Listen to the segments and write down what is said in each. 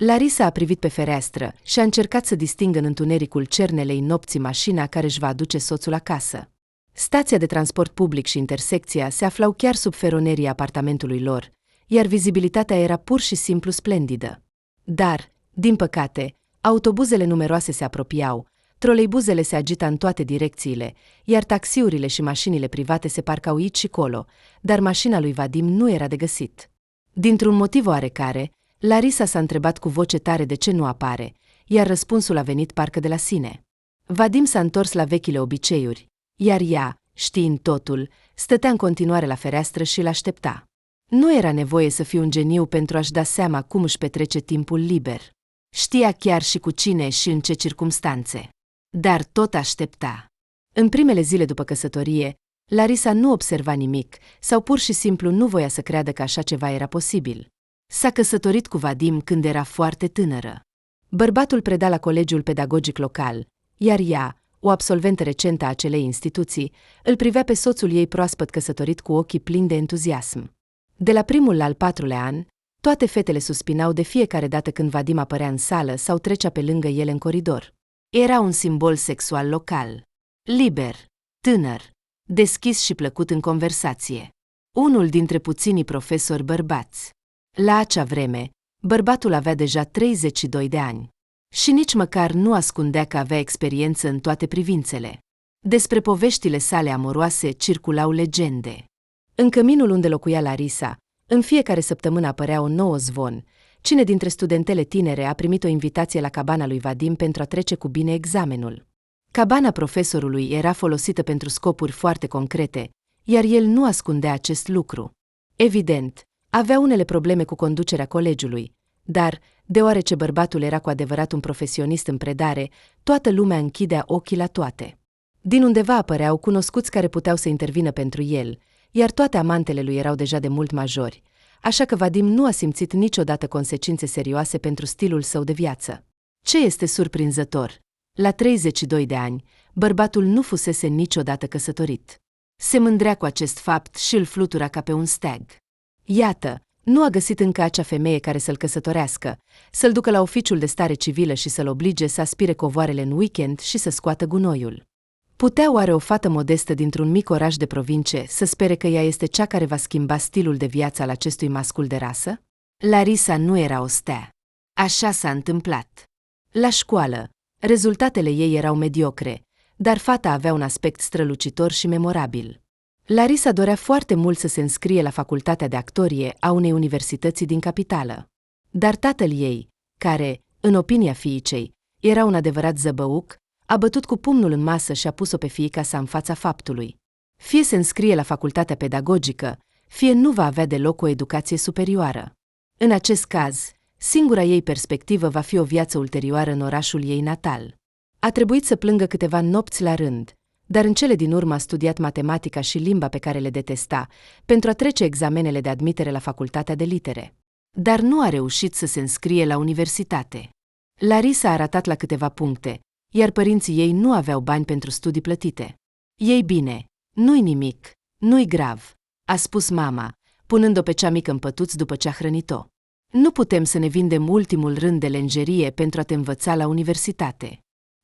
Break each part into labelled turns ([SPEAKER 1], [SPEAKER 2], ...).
[SPEAKER 1] Larisa a privit pe fereastră și a încercat să distingă în întunericul cernelei nopții mașina care își va aduce soțul acasă. Stația de transport public și intersecția se aflau chiar sub feronerii apartamentului lor, iar vizibilitatea era pur și simplu splendidă. Dar, din păcate, autobuzele numeroase se apropiau, troleibuzele se agita în toate direcțiile, iar taxiurile și mașinile private se parcau aici și colo, dar mașina lui Vadim nu era de găsit. Dintr-un motiv oarecare, Larisa s-a întrebat cu voce tare de ce nu apare, iar răspunsul a venit parcă de la sine. Vadim s-a întors la vechile obiceiuri, iar ea, știind totul, stătea în continuare la fereastră și l-aștepta. Nu era nevoie să fie un geniu pentru a-și da seama cum își petrece timpul liber. Știa chiar și cu cine și în ce circumstanțe. Dar tot aștepta. În primele zile după căsătorie, Larisa nu observa nimic sau pur și simplu nu voia să creadă că așa ceva era posibil. S-a căsătorit cu Vadim când era foarte tânără. Bărbatul preda la colegiul pedagogic local, iar ea, o absolventă recentă a acelei instituții, îl privea pe soțul ei proaspăt căsătorit cu ochii plini de entuziasm. De la primul la al 4-lea an, toate fetele suspinau de fiecare dată când Vadim apărea în sală sau trecea pe lângă ele în coridor. Era un simbol sexual local. Liber, tânăr, deschis și plăcut în conversație. Unul dintre puținii profesori bărbați. La acea vreme, bărbatul avea deja 32 de ani. Și nici măcar nu ascundea că avea experiență în toate privințele. Despre poveștile sale amoroase circulau legende. În căminul unde locuia Larisa, în fiecare săptămână apărea un nou zvon. Cine dintre studentele tinere a primit o invitație la cabana lui Vadim pentru a trece cu bine examenul? Cabana profesorului era folosită pentru scopuri foarte concrete, iar el nu ascundea acest lucru. Evident, avea unele probleme cu conducerea colegiului, dar, deoarece bărbatul era cu adevărat un profesionist în predare, toată lumea închidea ochii la toate. Din undeva apăreau cunoscuți care puteau să intervină pentru el, iar toate amantele lui erau deja de mult majori, așa că Vadim nu a simțit niciodată consecințe serioase pentru stilul său de viață. Ce este surprinzător? La 32 de ani, bărbatul nu fusese niciodată căsătorit. Se mândrea cu acest fapt și îl flutura ca pe un steag. Iată, nu a găsit încă acea femeie care să-l căsătorească, să-l ducă la oficiul de stare civilă și să-l oblige să aspire covoarele în weekend și să scoată gunoiul. Putea oare o fată modestă dintr-un mic oraș de provincie să spere că ea este cea care va schimba stilul de viață al acestui mascul de rasă? Larisa nu era o stea. Așa s-a întâmplat. La școală, rezultatele ei erau mediocre, dar fata avea un aspect strălucitor și memorabil. Larisa dorea foarte mult să se înscrie la facultatea de actorie a unei universități din capitală. Dar tatăl ei, care, în opinia fiicei, era un adevărat zăbăuc, a bătut cu pumnul în masă și a pus-o pe fiica sa în fața faptului. Fie se înscrie la facultatea pedagogică, fie nu va avea deloc o educație superioară. În acest caz, singura ei perspectivă va fi o viață ulterioară în orașul ei natal. A trebuit să plângă câteva nopți la rând, dar în cele din urmă a studiat matematica și limba pe care le detesta, pentru a trece examenele de admitere la facultatea de litere. Dar nu a reușit să se înscrie la universitate. Larisa a ratat la câteva puncte, iar părinții ei nu aveau bani pentru studii plătite. Ei bine, nu-i nimic, nu-i grav, a spus mama, punând-o pe cea mică în pătuț după ce a hrănit-o. Nu putem să ne vindem ultimul rând de lenjerie pentru a te învăța la universitate.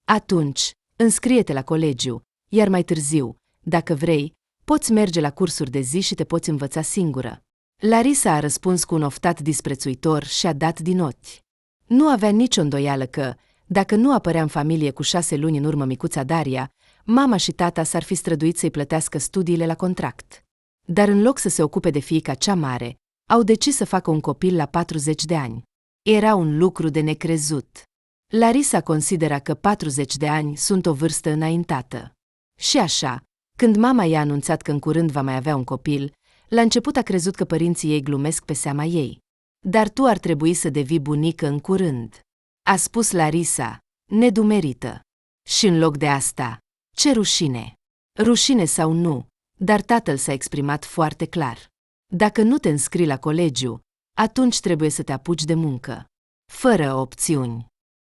[SPEAKER 1] Atunci, înscrie-te la colegiu, iar mai târziu, dacă vrei, poți merge la cursuri de zi și te poți învăța singură. Larisa a răspuns cu un oftat disprețuitor și a dat din ochi. Nu avea nicio îndoială că, dacă nu apărea în familie cu 6 luni în urmă micuța Daria, mama și tata s-ar fi străduit să-i plătească studiile la contract. Dar în loc să se ocupe de fiica cea mare, au decis să facă un copil la 40 de ani. Era un lucru de necrezut. Larisa considera că 40 de ani sunt o vârstă înaintată. Și așa, când mama i-a anunțat că în curând va mai avea un copil, la început a crezut că părinții ei glumesc pe seama ei. Dar tu ar trebui să devii bunică în curând, a spus Larisa, nedumerită. Și în loc de asta, ce rușine! Rușine sau nu, dar tatăl s-a exprimat foarte clar. Dacă nu te înscrii la colegiu, atunci trebuie să te apuci de muncă. Fără opțiuni.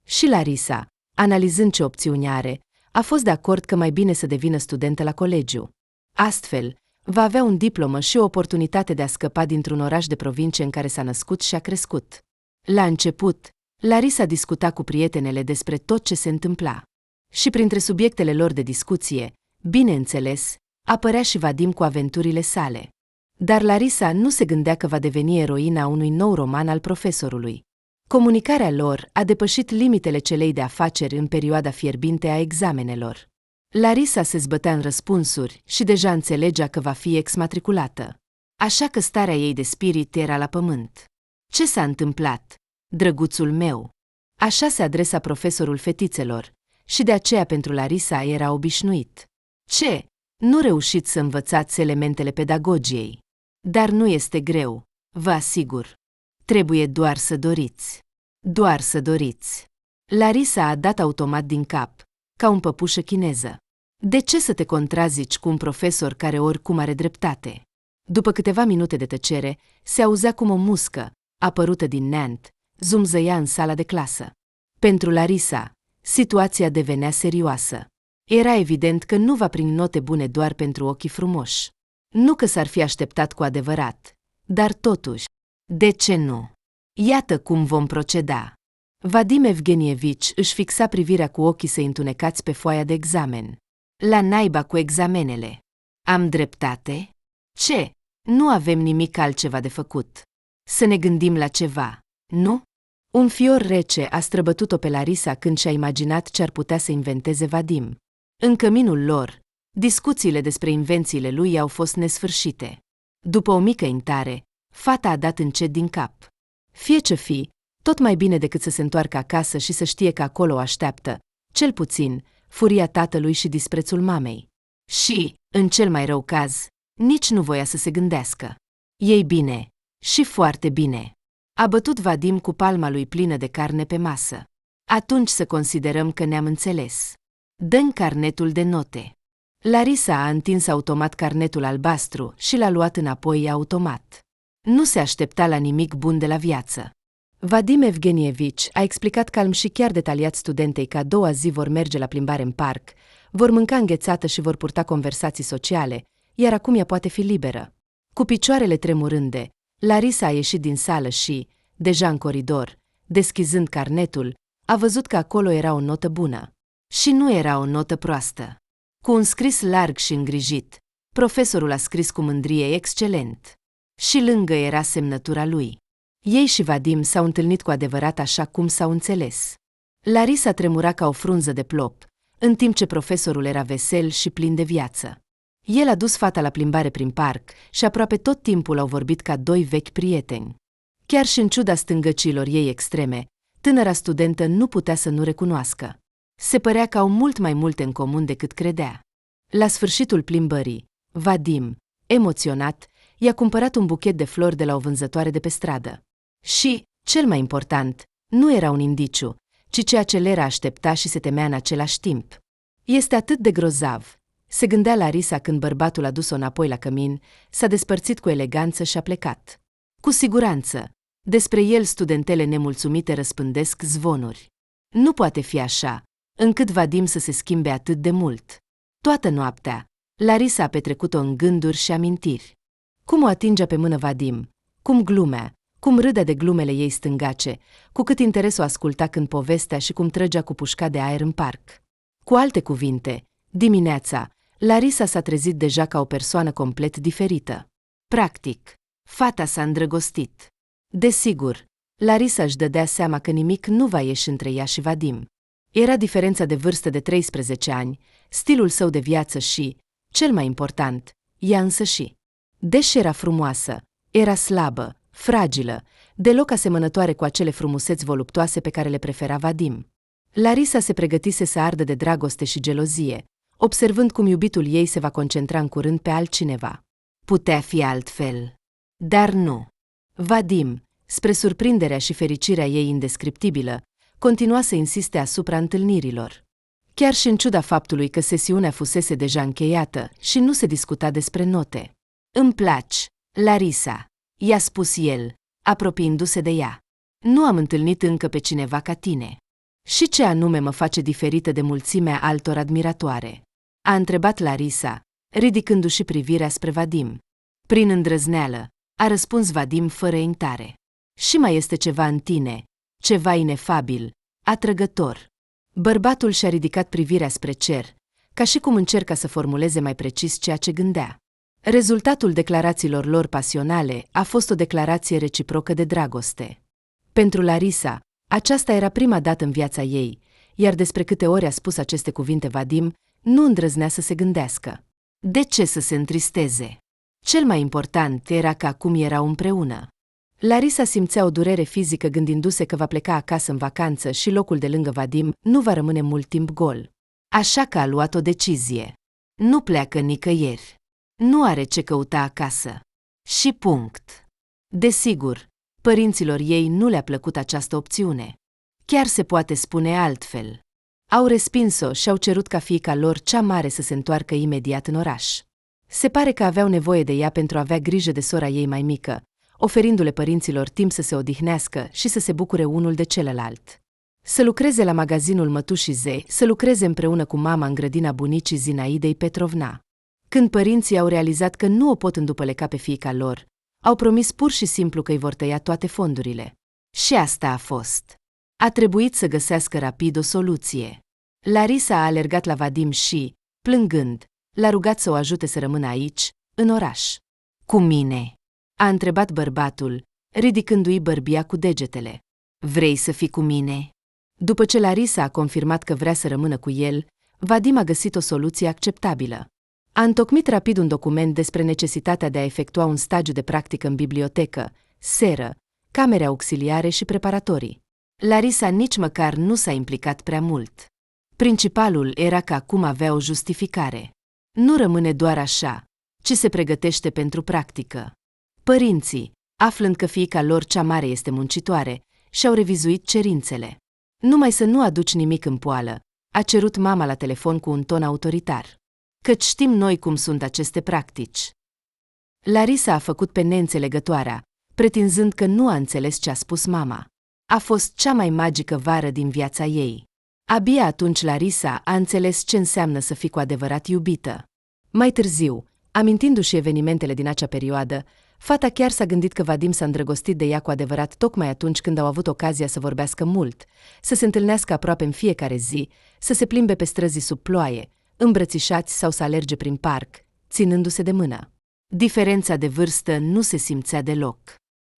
[SPEAKER 1] Și Larisa, analizând ce opțiuni are, a fost de acord că mai bine să devină studentă la colegiu. Astfel, va avea un diplomă și o oportunitate de a scăpa dintr-un oraș de provincie în care s-a născut și a crescut. La început, Larisa discuta cu prietenele despre tot ce se întâmpla. Și printre subiectele lor de discuție, bineînțeles, apărea și Vadim cu aventurile sale. Dar Larisa nu se gândea că va deveni eroina unui nou roman al profesorului. Comunicarea lor a depășit limitele celei de afaceri în perioada fierbinte a examenelor. Larisa se zbătea în răspunsuri și deja înțelegea că va fi exmatriculată. Așa că starea ei de spirit era la pământ. Ce s-a întâmplat, drăguțul meu? Așa se adresa profesorul fetițelor, și de aceea pentru Larisa era obișnuit. Ce? Nu reușiți să învățați elementele pedagogiei. Dar nu este greu, vă asigur. Trebuie doar să doriți. Doar să doriți. Larisa a dat automat din cap, ca un păpușă chineză. De ce să te contrazici cu un profesor care oricum are dreptate? După câteva minute de tăcere, se auzea cum o muscă, apărută din neant, zumzăia în sala de clasă. Pentru Larisa, situația devenea serioasă. Era evident că nu va primi note bune doar pentru ochii frumoși. Nu că s-ar fi așteptat cu adevărat, dar totuși, de ce nu? Iată cum vom proceda. Vadim Evgenievici își fixa privirea cu ochii săi întunecați pe foaia de examen. La naiba cu examenele. Am dreptate? Ce? Nu avem nimic altceva de făcut. Să ne gândim la ceva, nu? Un fior rece a străbătut-o pe Larisa când și-a imaginat ce ar putea să inventeze Vadim. În căminul lor, discuțiile despre invențiile lui au fost nesfârșite. După o mică intare, fata a dat încet din cap. Fie ce fi, tot mai bine decât să se întoarcă acasă și să știe că acolo o așteaptă, cel puțin, furia tatălui și disprețul mamei. Și, în cel mai rău caz, nici nu voia să se gândească. Ei bine, și foarte bine. A bătut Vadim cu palma lui plină de carne pe masă. Atunci să considerăm că ne-am înțeles. Dă-mi carnetul de note. Larisa a întins automat carnetul albastru și l-a luat înapoi automat. Nu se aștepta la nimic bun de la viață. Vadim Evgenievici a explicat calm și chiar detaliat studentei că a doua zi vor merge la plimbare în parc, vor mânca înghețată și vor purta conversații sociale, iar acum ea poate fi liberă. Cu picioarele tremurânde, Larisa a ieșit din sală și, deja în coridor, deschizând carnetul, a văzut că acolo era o notă bună. Și nu era o notă proastă. Cu un scris larg și îngrijit, profesorul a scris cu mândrie excelent. Și lângă era semnătura lui. Ei și Vadim s-au întâlnit cu adevărat așa cum s-au înțeles. Larisa tremura ca o frunză de plop, în timp ce profesorul era vesel și plin de viață. El a dus fata la plimbare prin parc și aproape tot timpul au vorbit ca doi vechi prieteni. Chiar și în ciuda stângăcilor ei extreme, tânăra studentă nu putea să nu recunoască. Se părea că au mult mai multe în comun decât credea. La sfârșitul plimbării, Vadim, emoționat, i-a cumpărat un buchet de flori de la o vânzătoare de pe stradă. Și, cel mai important, nu era un indiciu, ci ceea ce Lera aștepta și se temea în același timp. Este atât de grozav, se gândea Larisa când bărbatul a dus-o înapoi la cămin, s-a despărțit cu eleganță și a plecat. Cu siguranță, despre el studentele nemulțumite răspândesc zvonuri. Nu poate fi așa, încât Vadim să se schimbe atât de mult. Toată noaptea, Larisa a petrecut-o în gânduri și amintiri. Cum o atingea pe mână Vadim, cum glumea, cum râdea de glumele ei stângace, cu cât interes o asculta când povestea și cum trăgea cu pușca de aer în parc. Cu alte cuvinte, dimineața, Larisa s-a trezit deja ca o persoană complet diferită. Practic, fata s-a îndrăgostit. Desigur, Larisa își dădea seama că nimic nu va ieși între ea și Vadim. Era diferența de vârstă de 13 ani, stilul său de viață și, cel mai important, ea însăși. Deși era frumoasă, era slabă, fragilă, deloc asemănătoare cu acele frumuseți voluptoase pe care le prefera Vadim. Larisa se pregătise să ardă de dragoste și gelozie, observând cum iubitul ei se va concentra în curând pe altcineva. Putea fi altfel. Dar nu. Vadim, spre surprinderea și fericirea ei indescriptibilă, continua să insiste asupra întâlnirilor. Chiar și în ciuda faptului că sesiunea fusese deja încheiată și nu se discuta despre note. Îmi placi, Larisa, i-a spus el, apropiindu-se de ea. Nu am întâlnit încă pe cineva ca tine. Și ce anume mă face diferită de mulțimea altor admiratoare? A întrebat Larisa, ridicându-și privirea spre Vadim. Prin îndrăzneală, a răspuns Vadim fără intare. Și mai este ceva în tine, Ceva inefabil, atrăgător. Bărbatul și-a ridicat privirea spre cer, ca și cum încerca să formuleze mai precis ceea ce gândea. Rezultatul declarațiilor lor pasionale a fost o declarație reciprocă de dragoste. Pentru Larisa, aceasta era prima dată în viața ei, iar despre câte ori a spus aceste cuvinte Vadim, nu îndrăznea să se gândească. De ce să se întristeze? Cel mai important era că acum erau împreună. Larisa simțea o durere fizică gândindu-se că va pleca acasă în vacanță și locul de lângă Vadim nu va rămâne mult timp gol. Așa că a luat o decizie. Nu pleacă nicăieri. Nu are ce căuta acasă. Și punct. Desigur, părinților ei nu le-a plăcut această opțiune. Chiar se poate spune altfel. Au respins-o și au cerut ca fiica lor cea mare să se întoarcă imediat în oraș. Se pare că aveau nevoie de ea pentru a avea grijă de sora ei mai mică, oferindu-le părinților timp să se odihnească și să se bucure unul de celălalt. Să lucreze la magazinul mătușii Zei, să lucreze împreună cu mama în grădina bunicii Zinaidei Petrovna. Când părinții au realizat că nu o pot îndupăleca pe fiica lor, au promis pur și simplu că îi vor tăia toate fondurile. Și asta a fost. A trebuit să găsească rapid o soluție. Larisa a alergat la Vadim și, plângând, l-a rugat să o ajute să rămână aici, în oraș. Cu mine? A întrebat bărbatul, ridicându-i bărbia cu degetele. Vrei să fii cu mine? După ce Larisa a confirmat că vrea să rămână cu el, Vadim a găsit o soluție acceptabilă. A întocmit rapid un document despre necesitatea de a efectua un stagiu de practică în bibliotecă, seră, camere auxiliare și preparatorii. Larisa nici măcar nu s-a implicat prea mult. Principalul era că acum avea o justificare. Nu rămâne doar așa, ci se pregătește pentru practică. Părinții, aflând că fiica lor cea mare este muncitoare, și-au revizuit cerințele. Numai să nu aduci nimic în poală, a cerut mama la telefon cu un ton autoritar. Căci știm noi cum sunt aceste practici. Larisa a făcut pe neînțelegătoarea, pretinzând că nu a înțeles ce a spus mama. A fost cea mai magică vară din viața ei. Abia atunci Larisa a înțeles ce înseamnă să fii cu adevărat iubită. Mai târziu, amintindu-și evenimentele din acea perioadă, fata chiar s-a gândit că Vadim s-a îndrăgostit de ea cu adevărat tocmai atunci când au avut ocazia să vorbească mult, să se întâlnească aproape în fiecare zi, să se plimbe pe străzi sub ploaie, îmbrățișați sau să alerge prin parc, ținându-se de mână. Diferența de vârstă nu se simțea deloc.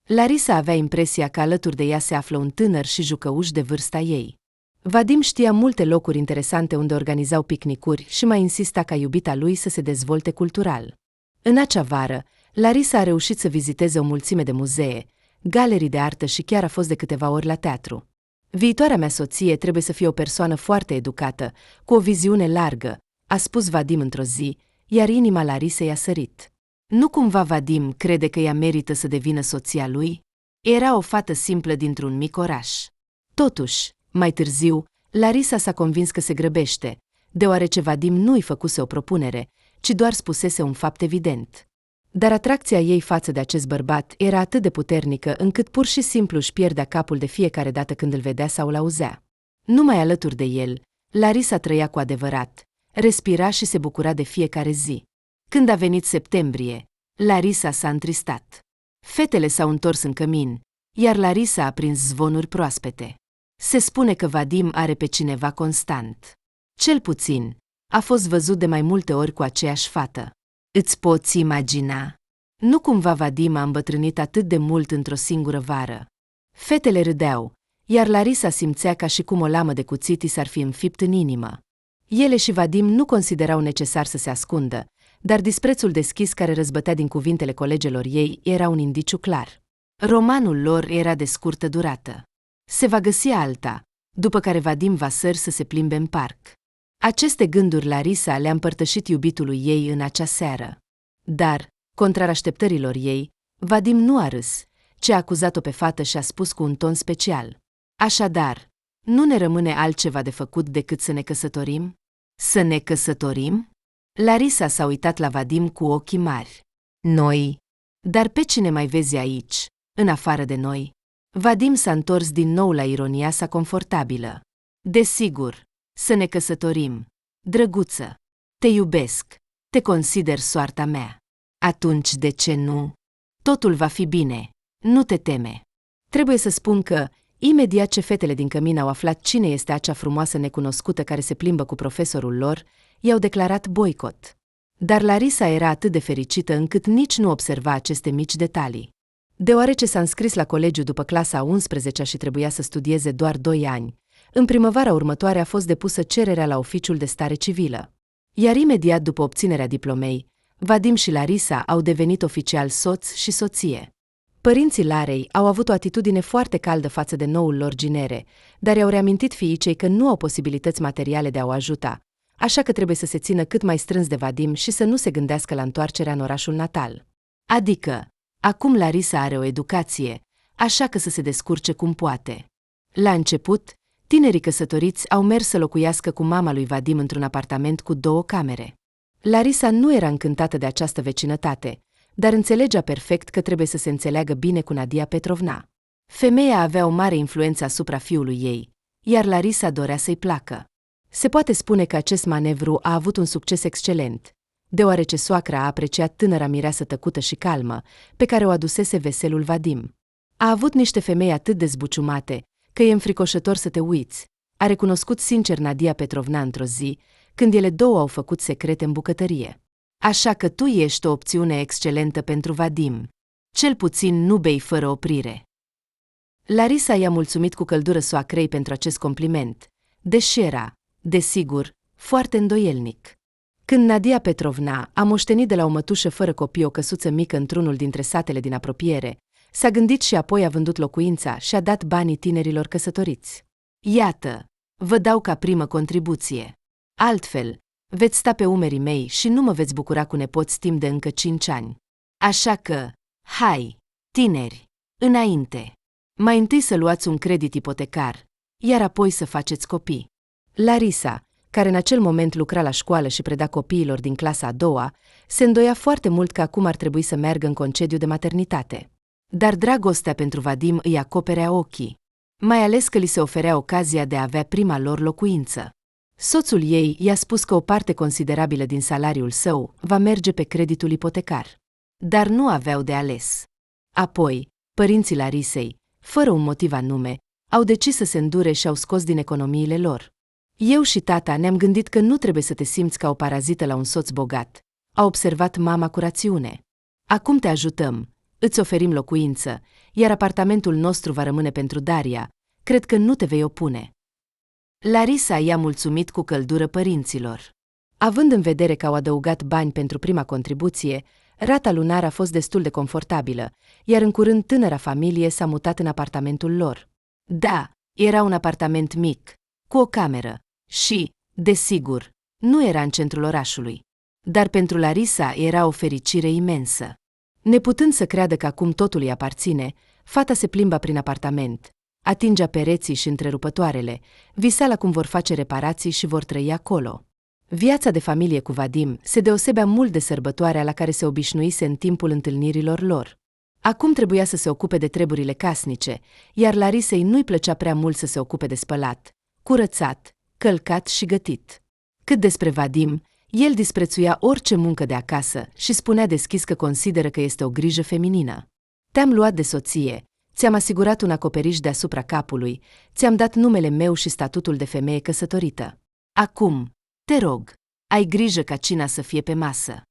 [SPEAKER 1] Larisa avea impresia că alături de ea se află un tânăr și jucăuș de vârsta ei. Vadim știa multe locuri interesante unde organizau picnicuri și mai insista ca iubita lui să se dezvolte cultural. În acea vară, Larisa a reușit să viziteze o mulțime de muzee, galerii de artă și chiar a fost de câteva ori la teatru. Viitoarea mea soție trebuie să fie o persoană foarte educată, cu o viziune largă, a spus Vadim într-o zi, iar inima Larisei a sărit. Nu cumva Vadim crede că ea merită să devină soția lui? Era o fată simplă dintr-un mic oraș. Totuși, mai târziu, Larisa s-a convins că se grăbește, deoarece Vadim nu îi făcuse o propunere, ci doar spusese un fapt evident. Dar atracția ei față de acest bărbat era atât de puternică încât pur și simplu își pierdea capul de fiecare dată când îl vedea sau îl auzea. Numai alături de el, Larisa trăia cu adevărat, respira și se bucura de fiecare zi. Când a venit septembrie, Larisa s-a întristat. Fetele s-au întors în cămin, iar Larisa a prins zvonuri proaspete. Se spune că Vadim are pe cineva constant. Cel puțin, a fost văzut de mai multe ori cu aceeași fată. Îți poți imagina? Nu cumva Vadim a îmbătrânit atât de mult într-o singură vară. Fetele râdeau, iar Larisa simțea ca și cum o lamă de cuțit i s-ar fi înfipt în inimă. Ele și Vadim nu considerau necesar să se ascundă, dar disprețul deschis care răzbătea din cuvintele colegelor ei era un indiciu clar. Romanul lor era de scurtă durată. Se va găsi alta, după care Vadim va sări să se plimbe în parc. Aceste gânduri Larisa le-a împărtășit iubitului ei în acea seară. Dar, contrar așteptărilor ei, Vadim nu a râs, ci a acuzat-o pe fată și a spus cu un ton special. Așadar, nu ne rămâne altceva de făcut decât să ne căsătorim? Să ne căsătorim? Larisa s-a uitat la Vadim cu ochii mari. Noi? Dar pe cine mai vezi aici, în afară de noi? Vadim s-a întors din nou la ironia sa confortabilă. Desigur, să ne căsătorim. Drăguță, te iubesc, te consider soarta mea. Atunci de ce nu? Totul va fi bine, nu te teme. Trebuie să spun că, Imediat ce fetele din cămin au aflat cine este acea frumoasă necunoscută care se plimbă cu profesorul lor, i-au declarat boicot. Dar Larisa era atât de fericită încât nici nu observa aceste mici detalii. Deoarece s-a înscris la colegiu după clasa a 11-a și trebuia să studieze doar 2 ani, în primăvara următoare a fost depusă cererea la oficiul de stare civilă. Iar imediat după obținerea diplomei, Vadim și Larisa au devenit oficial soț și soție. Părinții Larei au avut o atitudine foarte caldă față de noul lor ginere, dar i-au reamintit fiicei că nu au posibilități materiale de a o ajuta, așa că trebuie să se țină cât mai strâns de Vadim și să nu se gândească la întoarcerea în orașul natal. Adică, acum Larisa are o educație, așa că să se descurce cum poate. La început, tinerii căsătoriți au mers să locuiască cu mama lui Vadim într-un apartament cu 2 camere. Larisa nu era încântată de această vecinătate, dar înțelegea perfect că trebuie să se înțeleagă bine cu Nadia Petrovna. Femeia avea o mare influență asupra fiului ei, iar Larisa dorea să-i placă. Se poate spune că acest manevru a avut un succes excelent, deoarece soacra a apreciat tânăra mireasă tăcută și calmă, pe care o adusese veselul Vadim. A avut niște femei atât de zbuciumate, că e înfricoșător să te uiți, a recunoscut sincer Nadia Petrovna într-o zi, când ele două au făcut secrete în bucătărie. Așa că tu ești o opțiune excelentă pentru Vadim. Cel puțin nu bei fără oprire. Larisa i-a mulțumit cu căldură soacrei pentru acest compliment, deși era, desigur, foarte îndoielnic. Când Nadia Petrovna a moștenit de la o mătușă fără copii o căsuță mică într-unul dintre satele din apropiere, s-a gândit și apoi a vândut locuința și a dat banii tinerilor căsătoriți. Iată, vă dau ca primă contribuție. Altfel, veți sta pe umerii mei și nu mă veți bucura cu nepoți timp de încă 5 ani. Așa că, hai, tineri, înainte! Mai întâi să luați un credit ipotecar, iar apoi să faceți copii. Larisa, care în acel moment lucra la școală și preda copiilor din clasa a 2-a, se îndoia foarte mult că acum ar trebui să meargă în concediu de maternitate. Dar dragostea pentru Vadim îi acoperea ochii, mai ales că li se oferea ocazia de a avea prima lor locuință. Soțul ei i-a spus că o parte considerabilă din salariul său va merge pe creditul ipotecar. Dar nu aveau de ales. Apoi, părinții Larisei, fără un motiv anume, au decis să se îndure și au scos din economiile lor. Eu și tata ne-am gândit că nu trebuie să te simți ca o parazită la un soț bogat, a observat mama cu rațiune. Acum te ajutăm, îți oferim locuință, iar apartamentul nostru va rămâne pentru Daria, cred că nu te vei opune. Larisa i-a mulțumit cu căldură părinților. Având în vedere că au adăugat bani pentru prima contribuție, rata lunară a fost destul de confortabilă, iar în curând tânăra familie s-a mutat în apartamentul lor. Da, era un apartament mic, cu o cameră și, desigur, nu era în centrul orașului. Dar pentru Larisa era o fericire imensă. Neputând să creadă că acum totul îi aparține, fata se plimba prin apartament, atingea pereții și întrerupătoarele, visa la cum vor face reparații și vor trăi acolo. Viața de familie cu Vadim se deosebea mult de sărbătoarea la care se obișnuise în timpul întâlnirilor lor. Acum trebuia să se ocupe de treburile casnice, iar Larisei nu-i plăcea prea mult să se ocupe de spălat, curățat, călcat și gătit. Cât despre Vadim, el disprețuia orice muncă de acasă și spunea deschis că consideră că este o grijă feminină. Te-am luat de soție, ți-am asigurat un acoperiș deasupra capului, ți-am dat numele meu și statutul de femeie căsătorită. Acum, te rog, ai grijă ca cina să fie pe masă.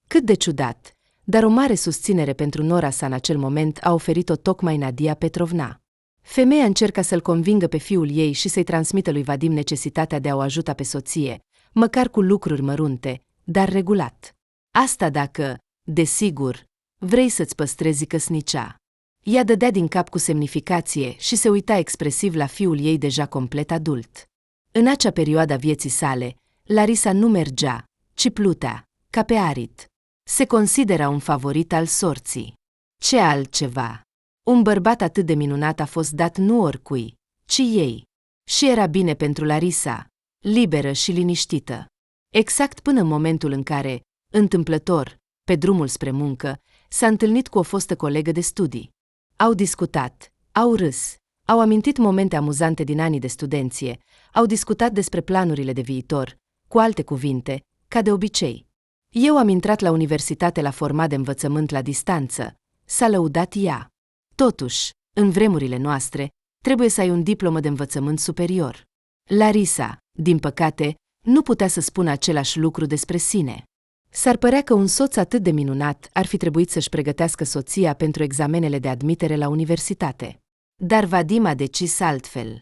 [SPEAKER 1] Cât de ciudat, dar o mare susținere pentru nora sa în acel moment a oferit-o tocmai Nadia Petrovna. Femeia încerca să-l convingă pe fiul ei și să-i transmită lui Vadim necesitatea de a o ajuta pe soție, măcar cu lucruri mărunte, dar regulat. Asta dacă, desigur, vrei să-ți păstrezi căsnicea. Ea dădea din cap cu semnificație și se uita expresiv la fiul ei deja complet adult. În acea perioadă a vieții sale, Larisa nu mergea, ci plutea, ca pe arid. Se considera un favorit al sorții. Ce altceva? Un bărbat atât de minunat a fost dat nu oricui, ci ei. Și era bine pentru Larisa, liberă și liniștită. Exact până în momentul în care, întâmplător, pe drumul spre muncă, s-a întâlnit cu o fostă colegă de studii. Au discutat, au râs, au amintit momente amuzante din anii de studenție, au discutat despre planurile de viitor, cu alte cuvinte, ca de obicei. Eu am intrat la universitate la format de învățământ la distanță, s-a lăudat ea. Totuși, în vremurile noastre, trebuie să ai un diplomă de învățământ superior. Larisa, din păcate, nu putea să spună același lucru despre sine. S-ar părea că un soț atât de minunat ar fi trebuit să-și pregătească soția pentru examenele de admitere la universitate. Dar Vadim a decis altfel.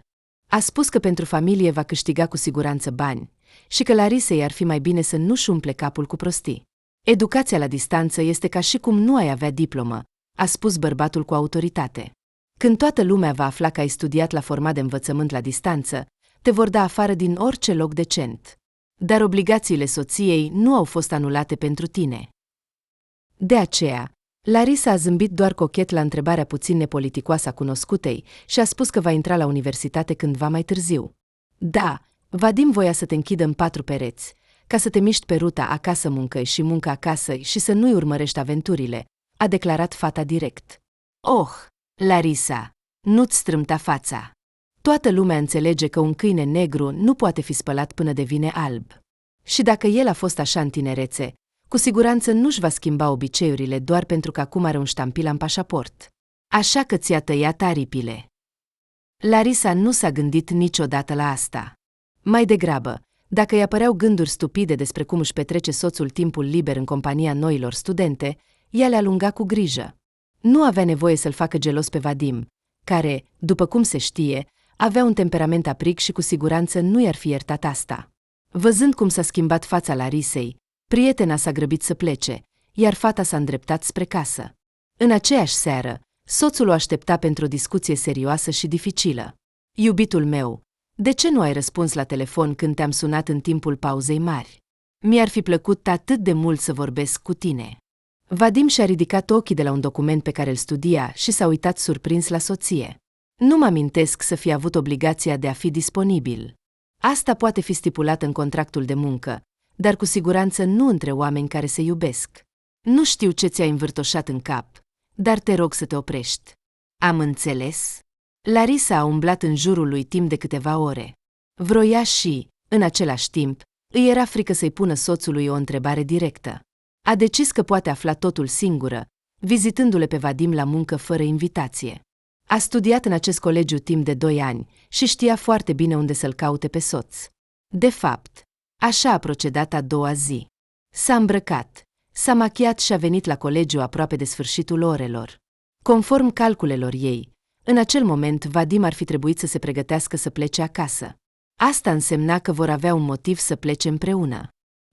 [SPEAKER 1] A spus că pentru familie va câștiga cu siguranță bani și că Larisei ar fi mai bine să nu-și umple capul cu prostii. Educația la distanță este ca și cum nu ai avea diplomă, a spus bărbatul cu autoritate. Când toată lumea va afla că ai studiat la format de învățământ la distanță, te vor da afară din orice loc decent. Dar obligațiile soției nu au fost anulate pentru tine. De aceea, Larisa a zâmbit doar cochet la întrebarea puțin nepoliticoasă a cunoscutei și a spus că va intra la universitate cândva mai târziu. Da, Vadim voia să te închidă în 4 pereți, ca să te miști pe ruta acasă-muncă și muncă acasă și să nu-i urmărești aventurile, a declarat fata direct. Oh, Larisa, nu-ți strâmta fața. Toată lumea înțelege că un câine negru nu poate fi spălat până devine alb. Și dacă el a fost așa în tinerețe, cu siguranță nu-și va schimba obiceiurile doar pentru că acum are un ștampil în pașaport. Așa că ți-a tăiat aripile. Larisa nu s-a gândit niciodată la asta. Mai degrabă, dacă îi apăreau gânduri stupide despre cum își petrece soțul timpul liber în compania noilor studente, ea le alunga cu grijă. Nu avea nevoie să-l facă gelos pe Vadim, care, după cum se știe, avea un temperament aprig și cu siguranță nu i-ar fi iertat asta. Văzând cum s-a schimbat fața Larisei, prietena s-a grăbit să plece, iar fata s-a îndreptat spre casă. În aceeași seară, soțul o aștepta pentru o discuție serioasă și dificilă. Iubitul meu, de ce nu ai răspuns la telefon când te-am sunat în timpul pauzei mari? Mi-ar fi plăcut atât de mult să vorbesc cu tine. Vadim și-a ridicat ochii de la un document pe care îl studia și s-a uitat surprins la soție. Nu mă amintesc să fi avut obligația de a fi disponibil. Asta poate fi stipulat în contractul de muncă, dar cu siguranță nu între oameni care se iubesc. Nu știu ce ți-a învârtoșat în cap, dar te rog să te oprești. Am înțeles? Larisa a umblat în jurul lui timp de câteva ore. Vroia și, în același timp, îi era frică să-i pună soțului o întrebare directă. A decis că poate afla totul singură, vizitându-le pe Vadim la muncă fără invitație. A studiat în acest colegiu timp de 2 ani și știa foarte bine unde să-l caute pe soț. De fapt, așa a procedat a doua zi. S-a îmbrăcat, s-a machiat și a venit la colegiu aproape de sfârșitul orelor. Conform calculelor ei, în acel moment Vadim ar fi trebuit să se pregătească să plece acasă. Asta însemna că vor avea un motiv să plece împreună.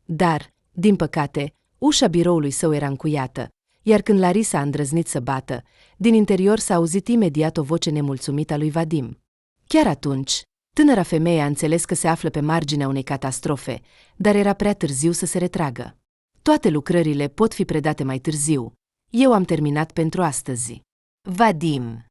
[SPEAKER 1] Dar, din păcate, ușa biroului său era încuiată, iar când Larisa a îndrăznit să bată, din interior s-a auzit imediat o voce nemulțumită a lui Vadim. Chiar atunci, tânăra femeie a înțeles că se află pe marginea unei catastrofe, dar era prea târziu să se retragă. Toate lucrările pot fi predate mai târziu. Eu am terminat pentru astăzi. Vadim!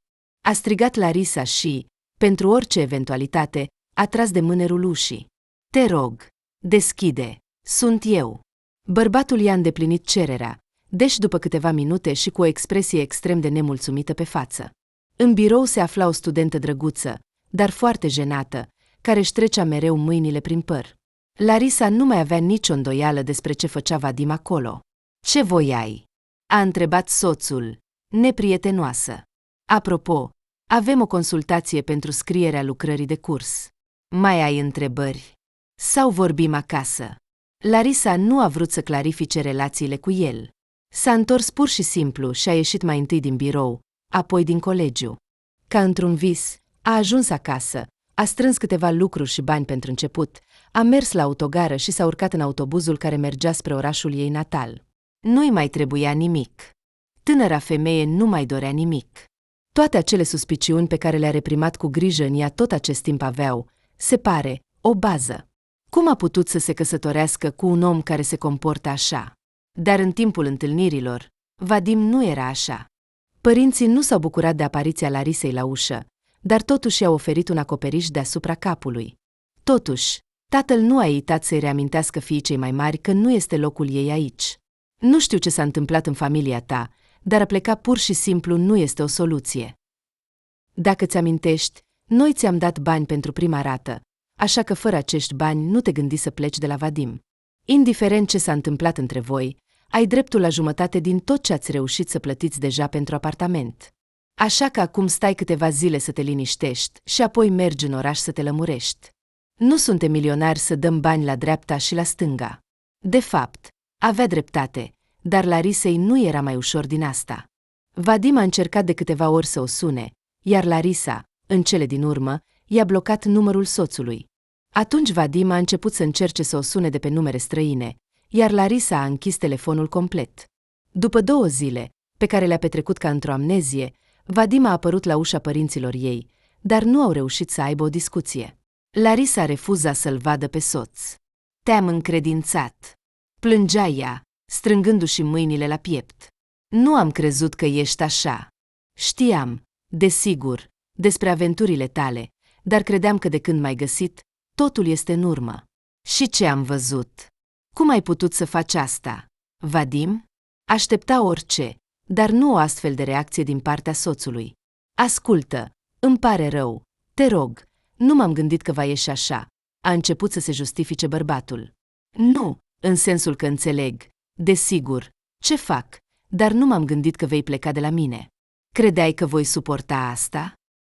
[SPEAKER 1] A strigat Larisa și, pentru orice eventualitate, a tras de mânerul ușii. Te rog, deschide, sunt eu. Bărbatul i-a îndeplinit cererea, deși după câteva minute și cu o expresie extrem de nemulțumită pe față. În birou se afla o studentă drăguță, dar foarte jenată, care își trecea mereu mâinile prin păr. Larisa nu mai avea nicio îndoială despre ce făcea Vadim acolo. Ce voiai? A întrebat soțul, neprietenoasă. Apropo, avem o consultație pentru scrierea lucrării de curs. Mai ai întrebări? Sau vorbim acasă? Larisa nu a vrut să clarifice relațiile cu el. S-a întors pur și simplu și a ieșit mai întâi din birou, apoi din colegiu. Ca într-un vis, a ajuns acasă, a strâns câteva lucruri și bani pentru început, a mers la autogară și s-a urcat în autobuzul care mergea spre orașul ei natal. Nu-i mai trebuia nimic. Tânăra femeie nu mai dorea nimic. Toate acele suspiciuni pe care le-a reprimat cu grijă în ea tot acest timp aveau, se pare, o bază. Cum a putut să se căsătorească cu un om care se comportă așa? Dar în timpul întâlnirilor, Vadim nu era așa. Părinții nu s-au bucurat de apariția Larisei la ușă, dar totuși i-au oferit un acoperiș deasupra capului. Totuși, tatăl nu a ezitat să-i reamintească fiicei mai mari că nu este locul ei aici. Nu știu ce s-a întâmplat în familia ta, dar a pleca pur și simplu nu este o soluție. Dacă ți-amintești, noi ți-am dat bani pentru prima rată, așa că fără acești bani nu te gândi să pleci de la Vadim. Indiferent ce s-a întâmplat între voi, ai dreptul la jumătate din tot ce ați reușit să plătiți deja pentru apartament. Așa că acum stai câteva zile să te liniștești și apoi mergi în oraș să te lămurești. Nu suntem milionari să dăm bani la dreapta și la stânga. De fapt, avea dreptate, dar Larisei nu era mai ușor din asta. Vadim a încercat de câteva ori să o sune, iar Larisa, în cele din urmă, i-a blocat numărul soțului. Atunci Vadim a început să încerce să o sune de pe numere străine, iar Larisa a închis telefonul complet. După 2 zile, pe care le-a petrecut ca într-o amnezie, Vadim a apărut la ușa părinților ei, dar nu au reușit să aibă o discuție. Larisa refuza să-l vadă pe soț. Te-am încredințat. Plângea ea, strângându-și mâinile la piept. Nu am crezut că ești așa. Știam, desigur, despre aventurile tale, dar credeam că de când m-ai găsit, totul este în urmă. Și ce am văzut? Cum ai putut să faci asta? Vadim? Aștepta orice, dar nu o astfel de reacție din partea soțului. Ascultă, îmi pare rău, te rog, nu m-am gândit că va ieși așa. A început să se justifice bărbatul. Nu, în sensul că înțeleg, desigur, ce fac, dar nu m-am gândit că vei pleca de la mine. Credeai că voi suporta asta?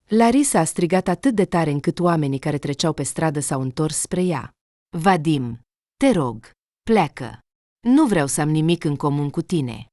[SPEAKER 1] Larisa a strigat atât de tare încât oamenii care treceau pe stradă s-au întors spre ea. Vadim, te rog, pleacă. Nu vreau să am nimic în comun cu tine.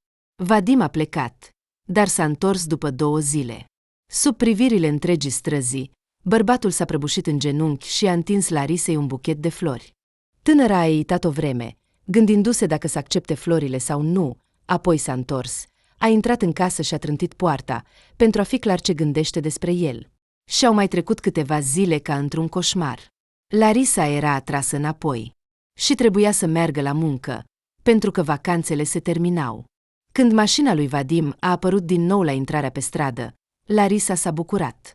[SPEAKER 1] Vadim a plecat, dar s-a întors după 2 zile. Sub privirile întregii străzi, bărbatul s-a prăbușit în genunchi și a întins Larisei un buchet de flori. Tânăra a eitat o vreme, gândindu-se dacă să accepte florile sau nu, apoi s-a întors, a intrat în casă și a trântit poarta, pentru a fi clar ce gândește despre el. Și-au mai trecut câteva zile ca într-un coșmar. Larisa era atrasă înapoi și trebuia să meargă la muncă, pentru că vacanțele se terminau. Când mașina lui Vadim a apărut din nou la intrarea pe stradă, Larisa s-a bucurat.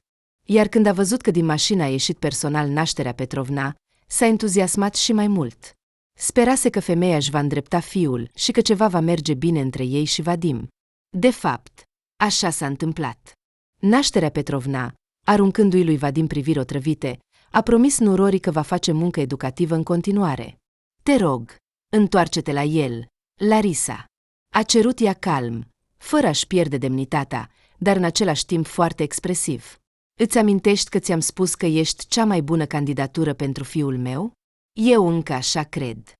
[SPEAKER 1] Iar când a văzut că din mașină a ieșit personal Nașterea Petrovna, s-a entuziasmat și mai mult. Sperase că femeia își va îndrepta fiul și că ceva va merge bine între ei și Vadim. De fapt, așa s-a întâmplat. Nașterea Petrovna, aruncându-i lui Vadim priviri otrăvite, a promis nurorii că va face muncă educativă în continuare. Te rog, întoarce-te la el, Larisa. A cerut ea calm, fără a-și pierde demnitatea, dar în același timp foarte expresiv. Îți amintești că ți-am spus că ești cea mai bună candidatură pentru fiul meu? Eu încă așa cred.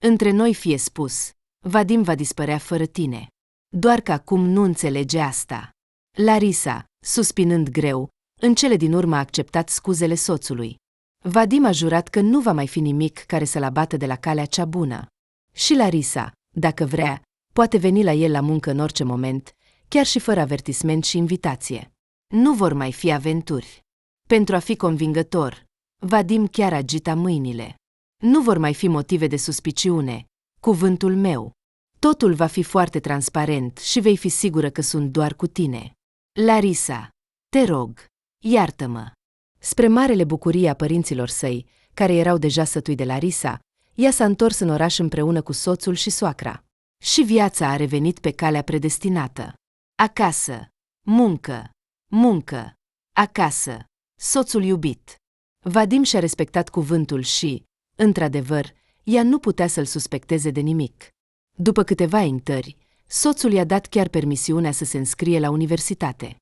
[SPEAKER 1] Între noi fie spus, Vadim va dispărea fără tine. Doar că acum nu înțelege asta. Larisa, suspinând greu, în cele din urmă a acceptat scuzele soțului. Vadim a jurat că nu va mai fi nimic care să-l abată de la calea cea bună. Și Larisa, dacă vrea, poate veni la el la muncă în orice moment, chiar și fără avertisment și invitație. Nu vor mai fi aventuri. Pentru a fi convingător, Vadim chiar agita mâinile. Nu vor mai fi motive de suspiciune, cuvântul meu. Totul va fi foarte transparent și vei fi sigură că sunt doar cu tine. Larisa, te rog, iartă-mă. Spre marele bucurie a părinților săi, care erau deja sătui de Larisa, ea s-a întors în oraș împreună cu soțul și soacra. Și viața a revenit pe calea predestinată. Acasă, muncă, muncă, acasă, soțul iubit. Vadim și-a respectat cuvântul și, într-adevăr, ea nu putea să-l suspecteze de nimic. După câteva intări, soțul i-a dat chiar permisiunea să se înscrie la universitate.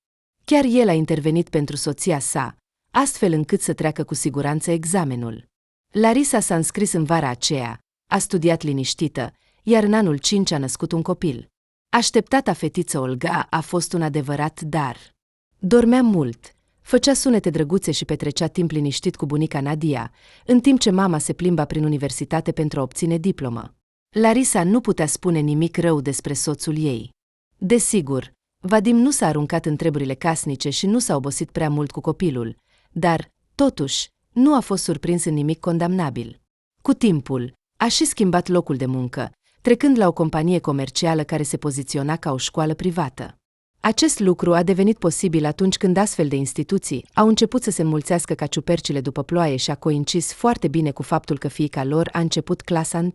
[SPEAKER 1] Chiar el a intervenit pentru soția sa, astfel încât să treacă cu siguranță examenul. Larisa s-a înscris în vara aceea, a studiat liniștită, iar în anul 5 a născut un copil. Așteptata fetiță Olga a fost un adevărat dar. Dormea mult, făcea sunete drăguțe și petrecea timp liniștit cu bunica Nadia, în timp ce mama se plimba prin universitate pentru a obține diplomă. Larisa nu putea spune nimic rău despre soțul ei. Desigur, Vadim nu s-a aruncat în treburile casnice și nu s-a obosit prea mult cu copilul, dar, totuși, nu a fost surprins în nimic condamnabil. Cu timpul, a și schimbat locul de muncă, trecând la o companie comercială care se poziționa ca o școală privată. Acest lucru a devenit posibil atunci când astfel de instituții au început să se înmulțească ca ciupercile după ploaie și a coincis foarte bine cu faptul că fiica lor a început clasa 1.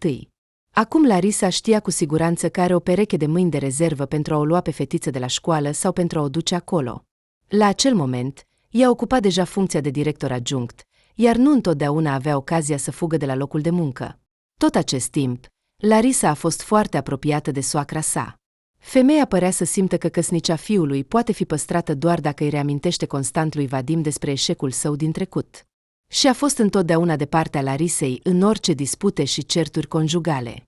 [SPEAKER 1] Acum Larisa știa cu siguranță că are o pereche de mâini de rezervă pentru a o lua pe fetiță de la școală sau pentru a o duce acolo. La acel moment, ea ocupa deja funcția de director adjunct, iar nu întotdeauna avea ocazia să fugă de la locul de muncă. Tot acest timp, Larisa a fost foarte apropiată de soacra sa. Femeia părea să simtă că căsnicia fiului poate fi păstrată doar dacă îi reamintește constant lui Vadim despre eșecul său din trecut. Și a fost întotdeauna de partea Larisei în orice dispute și certuri conjugale.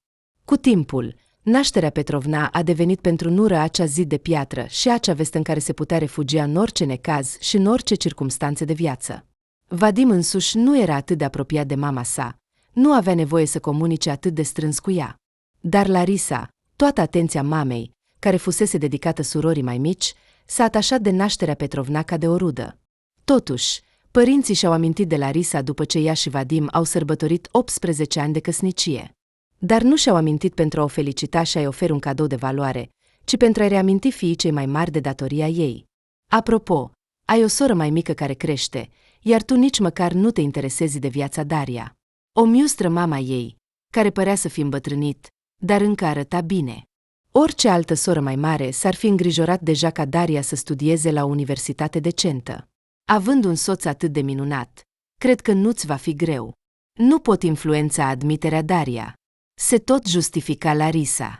[SPEAKER 1] Cu timpul, nașterea Petrovna a devenit pentru Nură acea zid de piatră și acea vestă în care se putea refugia în orice necaz și în orice circumstanțe de viață. Vadim însuși nu era atât de apropiat de mama sa, nu avea nevoie să comunice atât de strâns cu ea. Dar Larisa, toată atenția mamei, care fusese dedicată surorii mai mici, s-a atașat de nașterea Petrovna ca de o rudă. Totuși, părinții și-au amintit de Larisa după ce ea și Vadim au sărbătorit 18 ani de căsnicie. Dar nu și-au amintit pentru a o felicita și a-i oferi un cadou de valoare, ci pentru a-i reaminti fiii cei mai mari de datoria ei. Apropo, ai o soră mai mică care crește, iar tu nici măcar nu te interesezi de viața Daria. O miustră mama ei, care părea să fi îmbătrânit, dar încă arăta bine. Orice altă soră mai mare s-ar fi îngrijorat deja ca Daria să studieze la o universitate decentă. Având un soț atât de minunat, cred că nu-ți va fi greu. Nu pot influența admiterea Daria. Se tot justifica Larisa.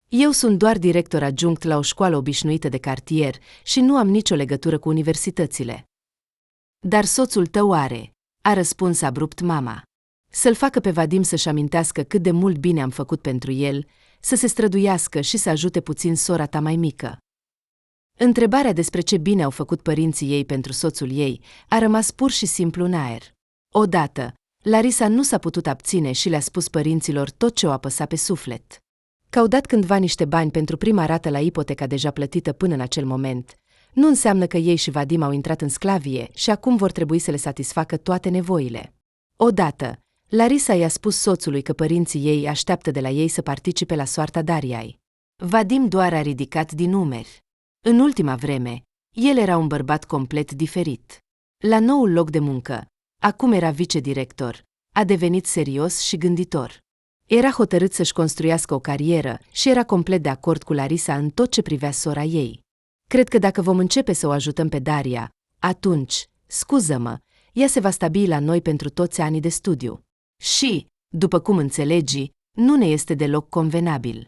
[SPEAKER 1] Eu sunt doar director adjunct la o școală obișnuită de cartier și nu am nicio legătură cu universitățile. Dar soțul tău are, a răspuns abrupt mama. Să-l facă pe Vadim să-și amintească cât de mult bine am făcut pentru el, să se străduiască și să ajute puțin sora ta mai mică. Întrebarea despre ce bine au făcut părinții ei pentru soțul ei a rămas pur și simplu în aer. Odată, Larisa nu s-a putut abține și le-a spus părinților tot ce o apăsa pe suflet. Că au dat cândva niște bani pentru prima rată la ipoteca deja plătită până în acel moment, nu înseamnă că ei și Vadim au intrat în sclavie și acum vor trebui să le satisfacă toate nevoile. Odată, Larisa i-a spus soțului că părinții ei așteaptă de la ei să participe la soarta Dariai. Vadim doar a ridicat din umeri. În ultima vreme, el era un bărbat complet diferit. La noul loc de muncă, acum era vicedirector, a devenit serios și gânditor. Era hotărât să-și construiască o carieră și era complet de acord cu Larisa în tot ce privea sora ei. Cred că dacă vom începe să o ajutăm pe Daria, atunci, scuză-mă, ea se va stabili la noi pentru toți anii de studiu. Și, după cum înțelegi, nu ne este deloc convenabil.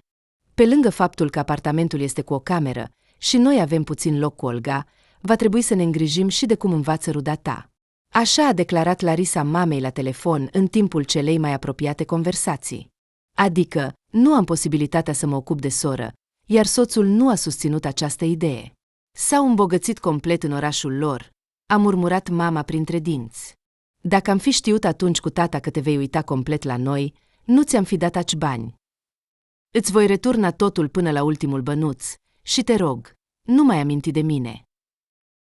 [SPEAKER 1] Pe lângă faptul că apartamentul este cu o cameră și noi avem puțin loc cu Olga, va trebui să ne îngrijim și de cum învață ruda ta. Așa a declarat Larisa mamei la telefon în timpul celei mai apropiate conversații. Adică, nu am posibilitatea să mă ocup de soră, iar soțul nu a susținut această idee. S-au îmbogățit complet în orașul lor, a murmurat mama printre dinți. Dacă am fi știut atunci cu tata că te vei uita complet la noi, nu ți-am fi dat aci bani. Îți voi returna totul până la ultimul bănuț și te rog, nu mai aminti de mine.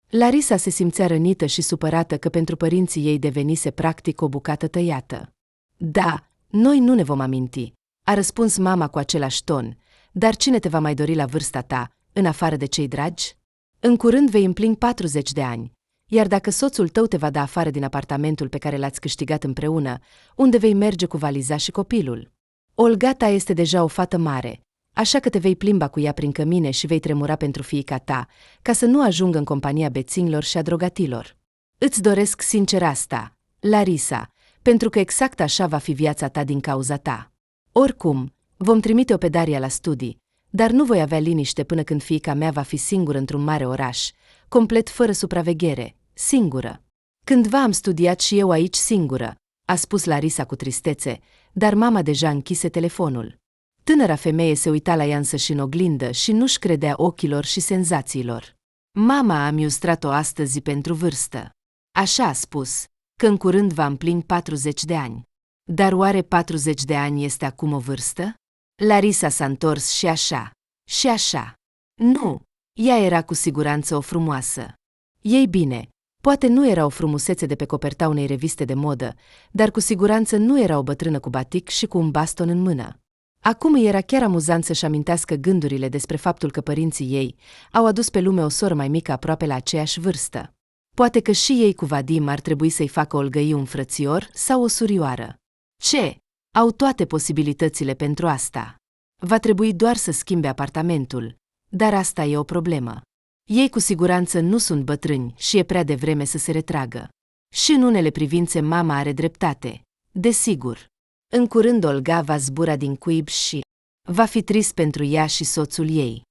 [SPEAKER 1] Larisa se simțea rănită și supărată că pentru părinții ei devenise practic o bucată tăiată. Da, noi nu ne vom aminti, a răspuns mama cu același ton, dar cine te va mai dori la vârsta ta, în afară de cei dragi? În curând vei împlini 40 de ani, iar dacă soțul tău te va da afară din apartamentul pe care l-ați câștigat împreună, unde vei merge cu valiza și copilul? Olga ta este deja o fată mare, așa că te vei plimba cu ea prin cămine și vei tremura pentru fiica ta, ca să nu ajungă în compania beținilor și a drogatilor. Îți doresc sincer asta, Larisa, pentru că exact așa va fi viața ta din cauza ta. Oricum, vom trimite-o pe Daria la studii, dar nu voi avea liniște până când fiica mea va fi singură într-un mare oraș, complet fără supraveghere, singură. Cândva am studiat și eu aici singură, a spus Larisa cu tristețe, dar mama deja închise telefonul. Tânăra femeie se uita la ea însăși în oglindă și nu-și credea ochilor și senzațiilor. Mama a miustrat-o astăzi pentru vârstă. Așa a spus, că în curând va împlini 40 de ani. Dar oare 40 de ani este acum o vârstă? Larisa s-a întors și așa, și așa. Nu, ea era cu siguranță o frumoasă. Ei bine, poate nu era o frumusețe de pe coperta unei reviste de modă, dar cu siguranță nu era o bătrână cu batic și cu un baston în mână. Acum îi era chiar amuzant să-și amintească gândurile despre faptul că părinții ei au adus pe lume o soră mai mică aproape la aceeași vârstă. Poate că și ei cu Vadim ar trebui să-i facă Olgăi un frățior sau o surioară. Ce? Au toate posibilitățile pentru asta. Va trebui doar să schimbe apartamentul, dar asta e o problemă. Ei cu siguranță nu sunt bătrâni și e prea devreme să se retragă. Și în unele privințe mama are dreptate, desigur. În curând Olga va zbura din cuib și va fi trist pentru ea și soțul ei.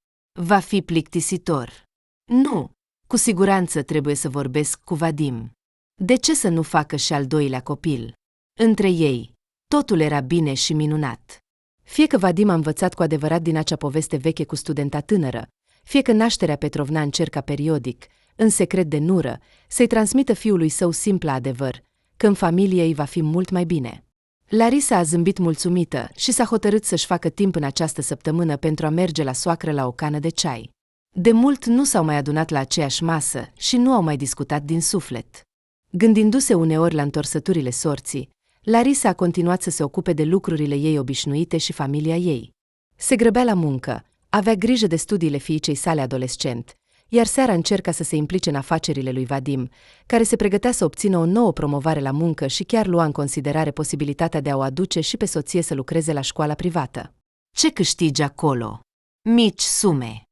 [SPEAKER 1] Va fi plictisitor. Nu, cu siguranță trebuie să vorbesc cu Vadim. De ce să nu facă și al doilea copil? Între ei, totul era bine și minunat. Fie că Vadim a învățat cu adevărat din acea poveste veche cu studenta tânără, fie că nașterea Petrovna încerca periodic, în secret de nură, să-i transmită fiului său simplu adevăr, că în familie îi va fi mult mai bine. Larisa a zâmbit mulțumită și s-a hotărât să-și facă timp în această săptămână pentru a merge la soacră la o cană de ceai. De mult nu s-au mai adunat la aceeași masă și nu au mai discutat din suflet. Gândindu-se uneori la întorsăturile sorții, Larisa a continuat să se ocupe de lucrurile ei obișnuite și familia ei. Se grăbea la muncă, avea grijă de studiile fiicei sale adolescent, iar seara încerca să se implice în afacerile lui Vadim, care se pregătea să obțină o nouă promovare la muncă și chiar lua în considerare posibilitatea de a o aduce și pe soție să lucreze la școala privată. Ce câștigi acolo? Mici sume.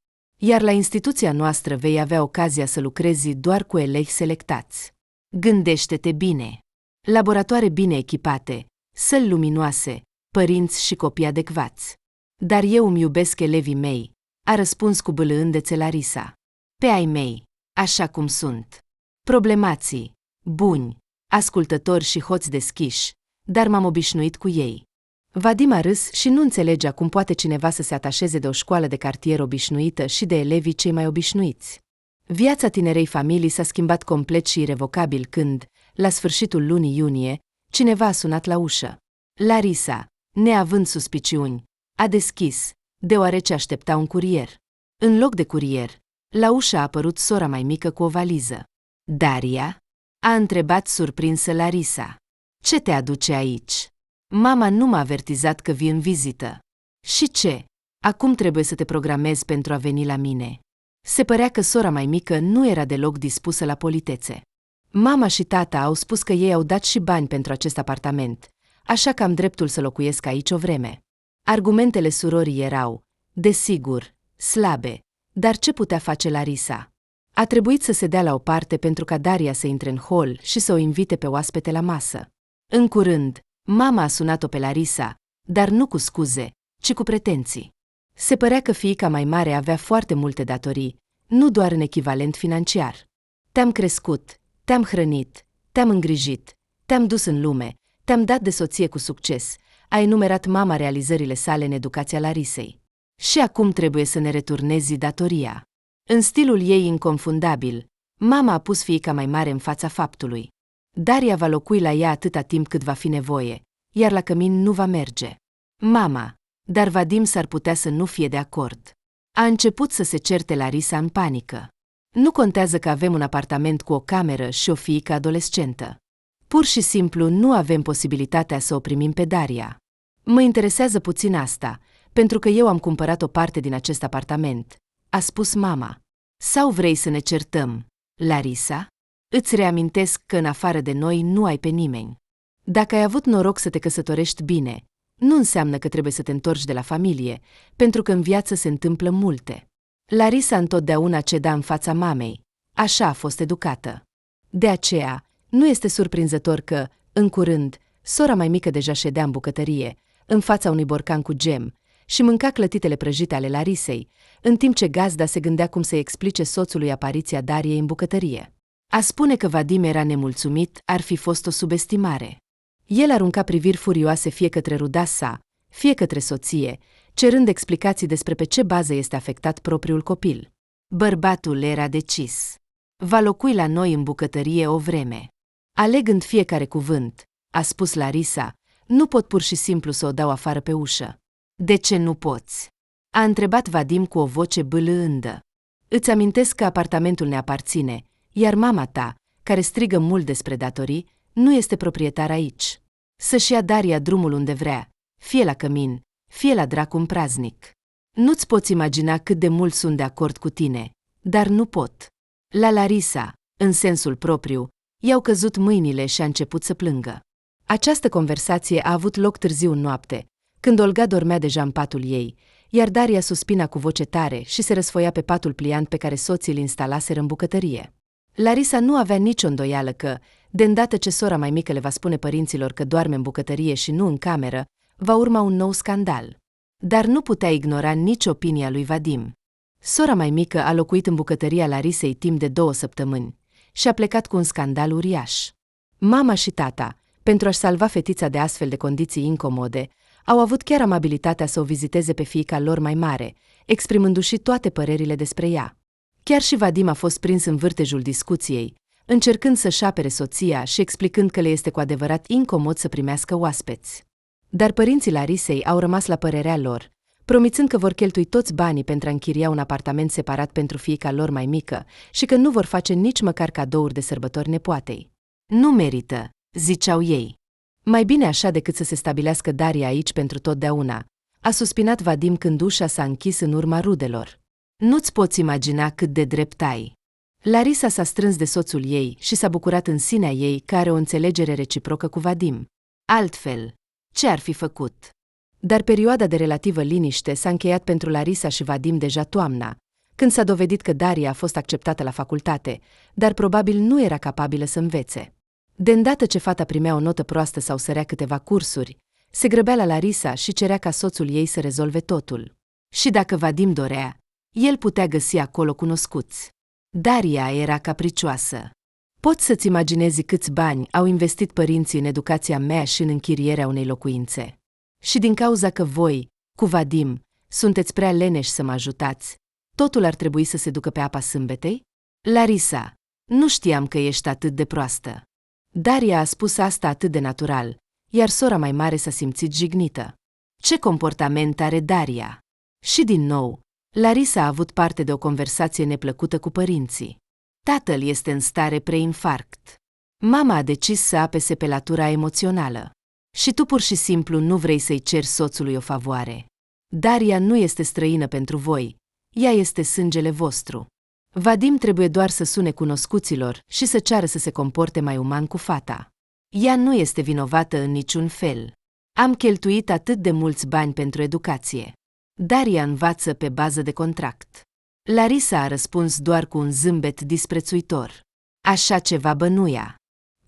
[SPEAKER 1] Iar la instituția noastră vei avea ocazia să lucrezi doar cu elevi selectați. Gândește-te bine. Laboratoare bine echipate, săli luminoase, părinți și copii adecvați. Dar eu îmi iubesc elevii mei, a răspuns cu bâlâândețe Larisa. Pe ai mei, așa cum sunt. Problemații, buni, ascultători și hoți deschiși, dar m-am obișnuit cu ei. Vadim a râs și nu înțelegea cum poate cineva să se atașeze de o școală de cartier obișnuită și de elevii cei mai obișnuiți. Viața tinerei familii s-a schimbat complet și irevocabil când, la sfârșitul lunii iunie, cineva a sunat la ușă. Larisa, neavând suspiciuni, a deschis, deoarece aștepta un curier. În loc de curier, la ușă a apărut sora mai mică cu o valiză. Daria? A întrebat surprinsă Larisa. Ce te aduce aici? Mama nu m-a avertizat că vii în vizită. Și ce? Acum trebuie să te programezi pentru a veni la mine. Se părea că sora mai mică nu era deloc dispusă la politețe. Mama și tata au spus că ei au dat și bani pentru acest apartament, așa că am dreptul să locuiesc aici o vreme. Argumentele surorii erau, desigur, slabe, dar ce putea face Larisa? A trebuit să se dea la o parte pentru ca Daria să intre în hol și să o invite pe oaspete la masă. În curând, mama a sunat-o pe Larisa, dar nu cu scuze, ci cu pretenții. Se părea că fiica mai mare avea foarte multe datorii, nu doar în echivalent financiar. Te-am crescut, te-am hrănit, te-am îngrijit, te-am dus în lume, te-am dat de soție cu succes, a enumerat mama realizările sale în educația Larisei. Și acum trebuie să ne returnezi datoria. În stilul ei inconfundabil, mama a pus fiica mai mare în fața faptului. Daria va locui la ea atâta timp cât va fi nevoie, iar la cămin nu va merge. Mama, dar Vadim s-ar putea să nu fie de acord. A început să se certe Larisa în panică. Nu contează că avem un apartament cu o cameră și o fiică adolescentă. Pur și simplu nu avem posibilitatea să o primim pe Daria. Mă interesează puțin asta, pentru că eu am cumpărat o parte din acest apartament, a spus mama. Sau vrei să ne certăm, Larisa? Îți reamintesc că în afară de noi nu ai pe nimeni. Dacă ai avut noroc să te căsătorești bine, nu înseamnă că trebuie să te întorci de la familie, pentru că în viață se întâmplă multe. Larisa întotdeauna ceda în fața mamei, așa a fost educată. De aceea, nu este surprinzător că, în curând, sora mai mică deja ședea în bucătărie, în fața unui borcan cu gem, și mânca clătitele prăjite ale Larisei, în timp ce gazda se gândea cum să-i explice soțului apariția Dariei în bucătărie. A spune că Vadim era nemulțumit ar fi fost o subestimare. El arunca priviri furioase fie către ruda sa, fie către soție, cerând explicații despre pe ce bază este afectat propriul copil. Bărbatul era decis. Va locui la noi în bucătărie o vreme. Alegând fiecare cuvânt, a spus Larisa, nu pot pur și simplu să o dau afară pe ușă. De ce nu poți? A întrebat Vadim cu o voce bâlâândă. Îți amintesc că apartamentul ne aparține, iar mama ta, care strigă mult despre datorii, nu este proprietar aici. Să-și ia Daria drumul unde vrea, fie la cămin, fie la dracu în praznic. Nu-ți poți imagina cât de mult sunt de acord cu tine, dar nu pot. La Larisa, în sensul propriu, i-au căzut mâinile și a început să plângă. Această conversație a avut loc târziu în noapte, când Olga dormea deja în patul ei, iar Daria suspina cu voce tare și se răsfoia pe patul pliant pe care soții îl instalaseră în bucătărie. Larisa nu avea nicio îndoială că, de îndată ce sora mai mică le va spune părinților că doarme în bucătărie și nu în cameră, va urma un nou scandal. Dar nu putea ignora nici opinia lui Vadim. Sora mai mică a locuit în bucătăria Larisei timp de 2 săptămâni și a plecat cu un scandal uriaș. Mama și tata, pentru a-și salva fetița de astfel de condiții incomode, au avut chiar amabilitatea să o viziteze pe fiica lor mai mare, exprimându-și toate părerile despre ea. Chiar și Vadim a fost prins în vârtejul discuției, încercând să-și apere soția și explicând că le este cu adevărat incomod să primească oaspeți. Dar părinții Larisei au rămas la părerea lor, promițând că vor cheltui toți banii pentru a închiria un apartament separat pentru fiica lor mai mică și că nu vor face nici măcar cadouri de sărbători nepoatei. Nu merită, ziceau ei. Mai bine așa decât să se stabilească Daria aici pentru totdeauna, a suspinat Vadim când ușa s-a închis în urma rudelor. Nu-ți poți imagina cât de drept ai. Larisa s-a strâns de soțul ei și s-a bucurat în sinea ei că are o înțelegere reciprocă cu Vadim. Altfel, ce ar fi făcut? Dar perioada de relativă liniște s-a încheiat pentru Larisa și Vadim deja toamna, când s-a dovedit că Daria a fost acceptată la facultate, dar probabil nu era capabilă să învețe. De îndată ce fata primea o notă proastă sau sărea câteva cursuri, se grăbea la Larisa și cerea ca soțul ei să rezolve totul. Și dacă Vadim dorea, el putea găsi acolo cunoscuți. Daria era capricioasă. Poți să-ți imaginezi câți bani au investit părinții în educația mea și în închirierea unei locuințe. Și din cauza că voi, cu Vadim, sunteți prea leneși să mă ajutați, totul ar trebui să se ducă pe apa sâmbetei? Larisa, nu știam că ești atât de proastă. Daria a spus asta atât de natural, iar sora mai mare s-a simțit jignită. Ce comportament are Daria? Și din nou, Larisa a avut parte de o conversație neplăcută cu părinții. Tatăl este în stare preinfarct. Mama a decis să apese pe latura emoțională. Și tu pur și simplu nu vrei să-i ceri soțului o favoare. Daria nu este străină pentru voi, ea este sângele vostru. Vadim trebuie doar să sune cunoscuților și să ceară să se comporte mai uman cu fata. Ea nu este vinovată în niciun fel. Am cheltuit atât de mulți bani pentru educație. Daria învață pe bază de contract. Larisa a răspuns doar cu un zâmbet disprețuitor. Așa ceva bănuia.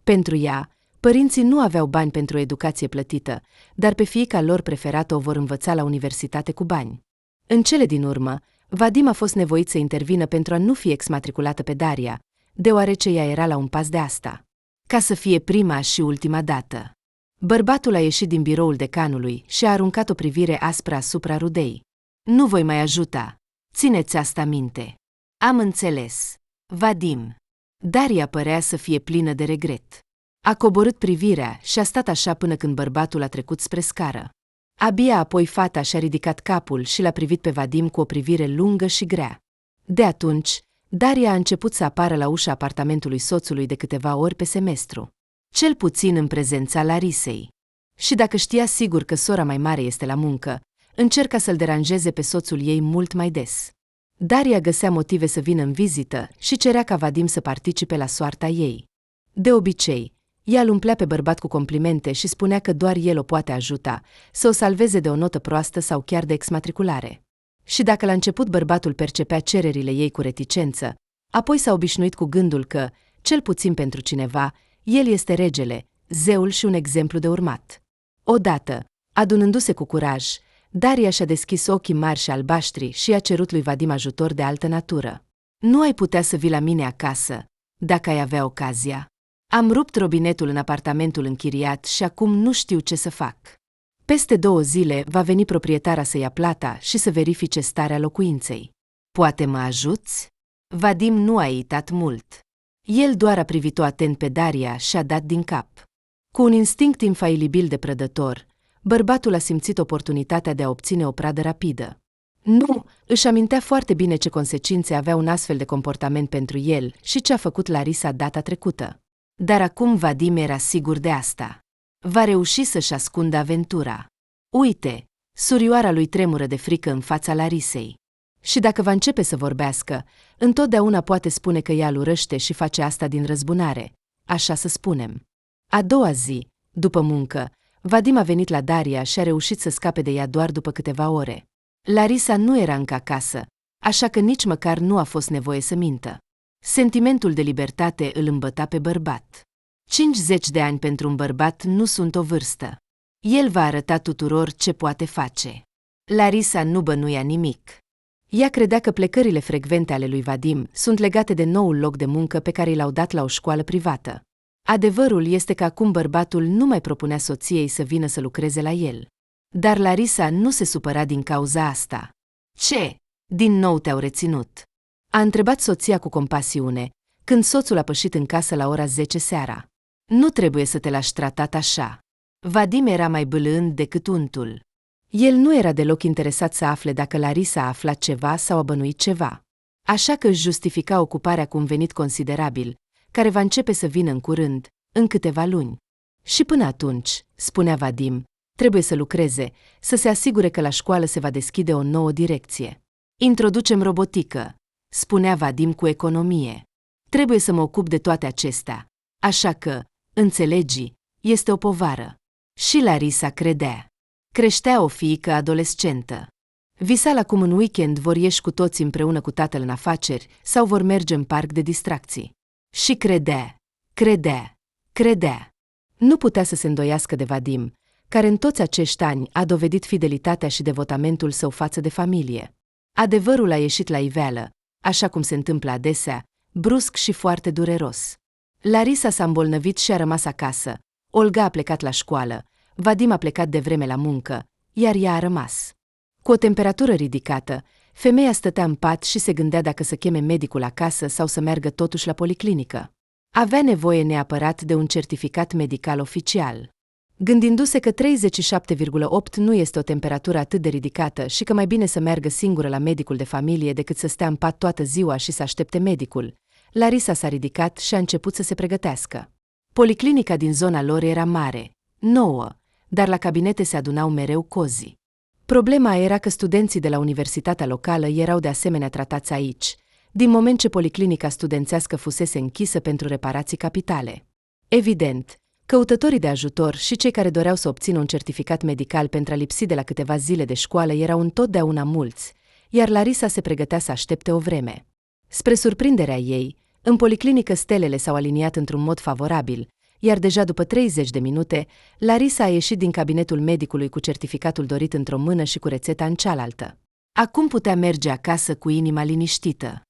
[SPEAKER 1] Pentru ea, părinții nu aveau bani pentru o educație plătită, dar pe fiica lor preferată o vor învăța la universitate cu bani. În cele din urmă, Vadim a fost nevoit să intervină pentru a nu fi exmatriculată pe Daria, deoarece ea era la un pas de asta. Ca să fie prima și ultima dată. Bărbatul a ieșit din biroul decanului și a aruncat o privire aspră asupra rudei. Nu voi mai ajuta. Țineți asta minte. Am înțeles. Vadim. Daria părea să fie plină de regret. A coborât privirea și a stat așa până când bărbatul a trecut spre scară. Abia apoi fata și-a ridicat capul și l-a privit pe Vadim cu o privire lungă și grea. De atunci, Daria a început să apară la ușa apartamentului soțului de câteva ori pe semestru. Cel puțin în prezența Larisei. Și dacă știa sigur că sora mai mare este la muncă, încerca să-l deranjeze pe soțul ei mult mai des. Daria găsea motive să vină în vizită și cerea ca Vadim să participe la soarta ei. De obicei, ea îl umplea pe bărbat cu complimente și spunea că doar el o poate ajuta, să o salveze de o notă proastă sau chiar de exmatriculare. Și dacă la început bărbatul percepea cererile ei cu reticență, apoi s-a obișnuit cu gândul că, cel puțin pentru cineva, el este regele, zeul și un exemplu de urmat. Odată, adunându-se cu curaj, Daria și-a deschis ochii mari și albaștri și i-a cerut lui Vadim ajutor de altă natură. Nu ai putea să vii la mine acasă, dacă ai avea ocazia. Am rupt robinetul în apartamentul închiriat și acum nu știu ce să fac. Peste 2 zile va veni proprietara să ia plata și să verifice starea locuinței. Poate mă ajuți? Vadim nu a ezitat mult. El doar a privit-o atent pe Daria și a dat din cap. Cu un instinct infailibil de prădător, bărbatul a simțit oportunitatea de a obține o pradă rapidă. Nu, își amintea foarte bine ce consecințe avea un astfel de comportament pentru el și ce a făcut Larisa data trecută. Dar acum Vadim era sigur de asta. Va reuși să-și ascundă aventura. Uite, surioara lui tremură de frică în fața Larisei. Și dacă va începe să vorbească, întotdeauna poate spune că ea îl urăște și face asta din răzbunare, așa să spunem. A doua zi, după muncă, Vadim a venit la Daria și a reușit să scape de ea doar după câteva ore. Larisa nu era încă acasă, așa că nici măcar nu a fost nevoie să mintă. Sentimentul de libertate îl îmbăta pe bărbat. 50 de ani pentru un bărbat nu sunt o vârstă. El va arăta tuturor ce poate face. Larisa nu bănuia nimic. Ea credea că plecările frecvente ale lui Vadim sunt legate de noul loc de muncă pe care l-au dat la o școală privată. Adevărul este că acum bărbatul nu mai propunea soției să vină să lucreze la el. Dar Larisa nu se supăra din cauza asta. Ce? Din nou te-au reținut? A întrebat soția cu compasiune, când soțul a pășit în casă la ora 10 seara. Nu trebuie să te lași tratat așa. Vadim era mai bâlând decât untul. El nu era deloc interesat să afle dacă Larisa a aflat ceva sau a bănuit ceva. Așa că își justifica ocuparea cu un venit considerabil, care va începe să vină în curând, în câteva luni. Și până atunci, spunea Vadim, trebuie să lucreze, să se asigure că la școală se va deschide o nouă direcție. Introducem robotică, spunea Vadim cu economie. Trebuie să mă ocup de toate acestea. Așa că, înțelegi, este o povară. Și Larisa credea. Creștea o fiică adolescentă. Visa la cum în weekend vor ieși cu toți împreună cu tatăl în afaceri sau vor merge în parc de distracții. Și credea. Nu putea să se îndoiască de Vadim, care în toți acești ani a dovedit fidelitatea și devotamentul său față de familie. Adevărul a ieșit la iveală, așa cum se întâmplă adesea, brusc și foarte dureros. Larisa s-a îmbolnăvit și a rămas acasă, Olga a plecat la școală, Vadim a plecat devreme la muncă, iar ea a rămas. Cu o temperatură ridicată, femeia stătea în pat și se gândea dacă să cheme medicul acasă sau să meargă totuși la policlinică. Avea nevoie neapărat de un certificat medical oficial. Gândindu-se că 37,8 nu este o temperatură atât de ridicată și că mai bine să meargă singură la medicul de familie decât să stea în pat toată ziua și să aștepte medicul, Larisa s-a ridicat și a început să se pregătească. Policlinica din zona lor era mare, nouă, dar la cabinete se adunau mereu cozi. Problema era că studenții de la universitatea locală erau de asemenea tratați aici, din moment ce policlinica studențească fusese închisă pentru reparații capitale. Evident, căutătorii de ajutor și cei care doreau să obțină un certificat medical pentru a lipsi de la câteva zile de școală erau întotdeauna mulți, iar Larisa se pregătea să aștepte o vreme. Spre surprinderea ei, în policlinică stelele s-au aliniat într-un mod favorabil, iar deja după 30 de minute, Larisa a ieșit din cabinetul medicului cu certificatul dorit într-o mână și cu rețeta în cealaltă. Acum putea merge acasă cu inima liniștită.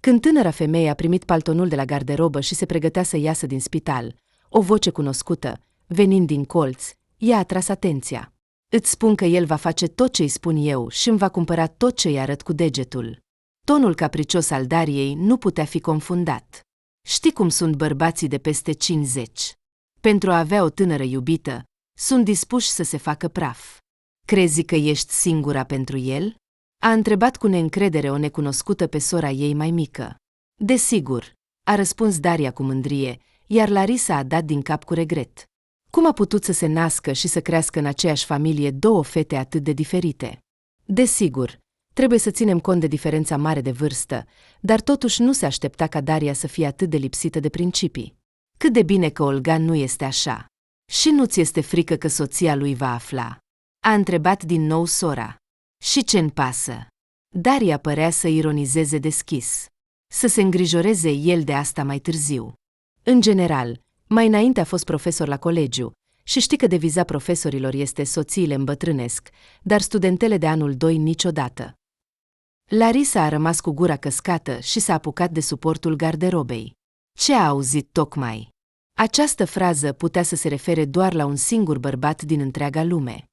[SPEAKER 1] Când tânăra femeie a primit paltonul de la garderobă și se pregătea să iasă din spital, o voce cunoscută, venind din colț, i-a atras atenția. Îți spun că el va face tot ce îi spun eu și îmi va cumpăra tot ce îi arăt cu degetul. Tonul capricios al Dariei nu putea fi confundat. Știi cum sunt bărbații de peste 50. Pentru a avea o tânără iubită, sunt dispuși să se facă praf. Crezi că ești singura pentru el? A întrebat cu neîncredere o necunoscută pe sora ei mai mică. Desigur, a răspuns Daria cu mândrie, iar Larisa a dat din cap cu regret. Cum a putut să se nască și să crească în aceeași familie două fete atât de diferite? Desigur, trebuie să ținem cont de diferența mare de vârstă, dar totuși nu se aștepta ca Daria să fie atât de lipsită de principii. Cât de bine că Olga nu este așa. Și nu-ți este frică că soția lui va afla? A întrebat din nou sora. Și ce-mi pasă? Daria părea să ironizeze deschis. Să se îngrijoreze el de asta mai târziu. În general, mai înainte a fost profesor la colegiu și știi că deviza profesorilor este soțiile îmbătrânesc, dar studentele de anul 2 niciodată. Larisa a rămas cu gura căscată și s-a apucat de suportul garderobei. Ce a auzit tocmai? Această frază putea să se refere doar la un singur bărbat din întreaga lume.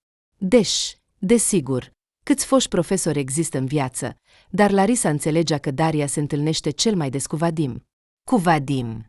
[SPEAKER 1] Desigur, câți foști profesori există în viață, dar Larisa înțelegea că Daria se întâlnește cel mai des cu Vadim. Cu Vadim.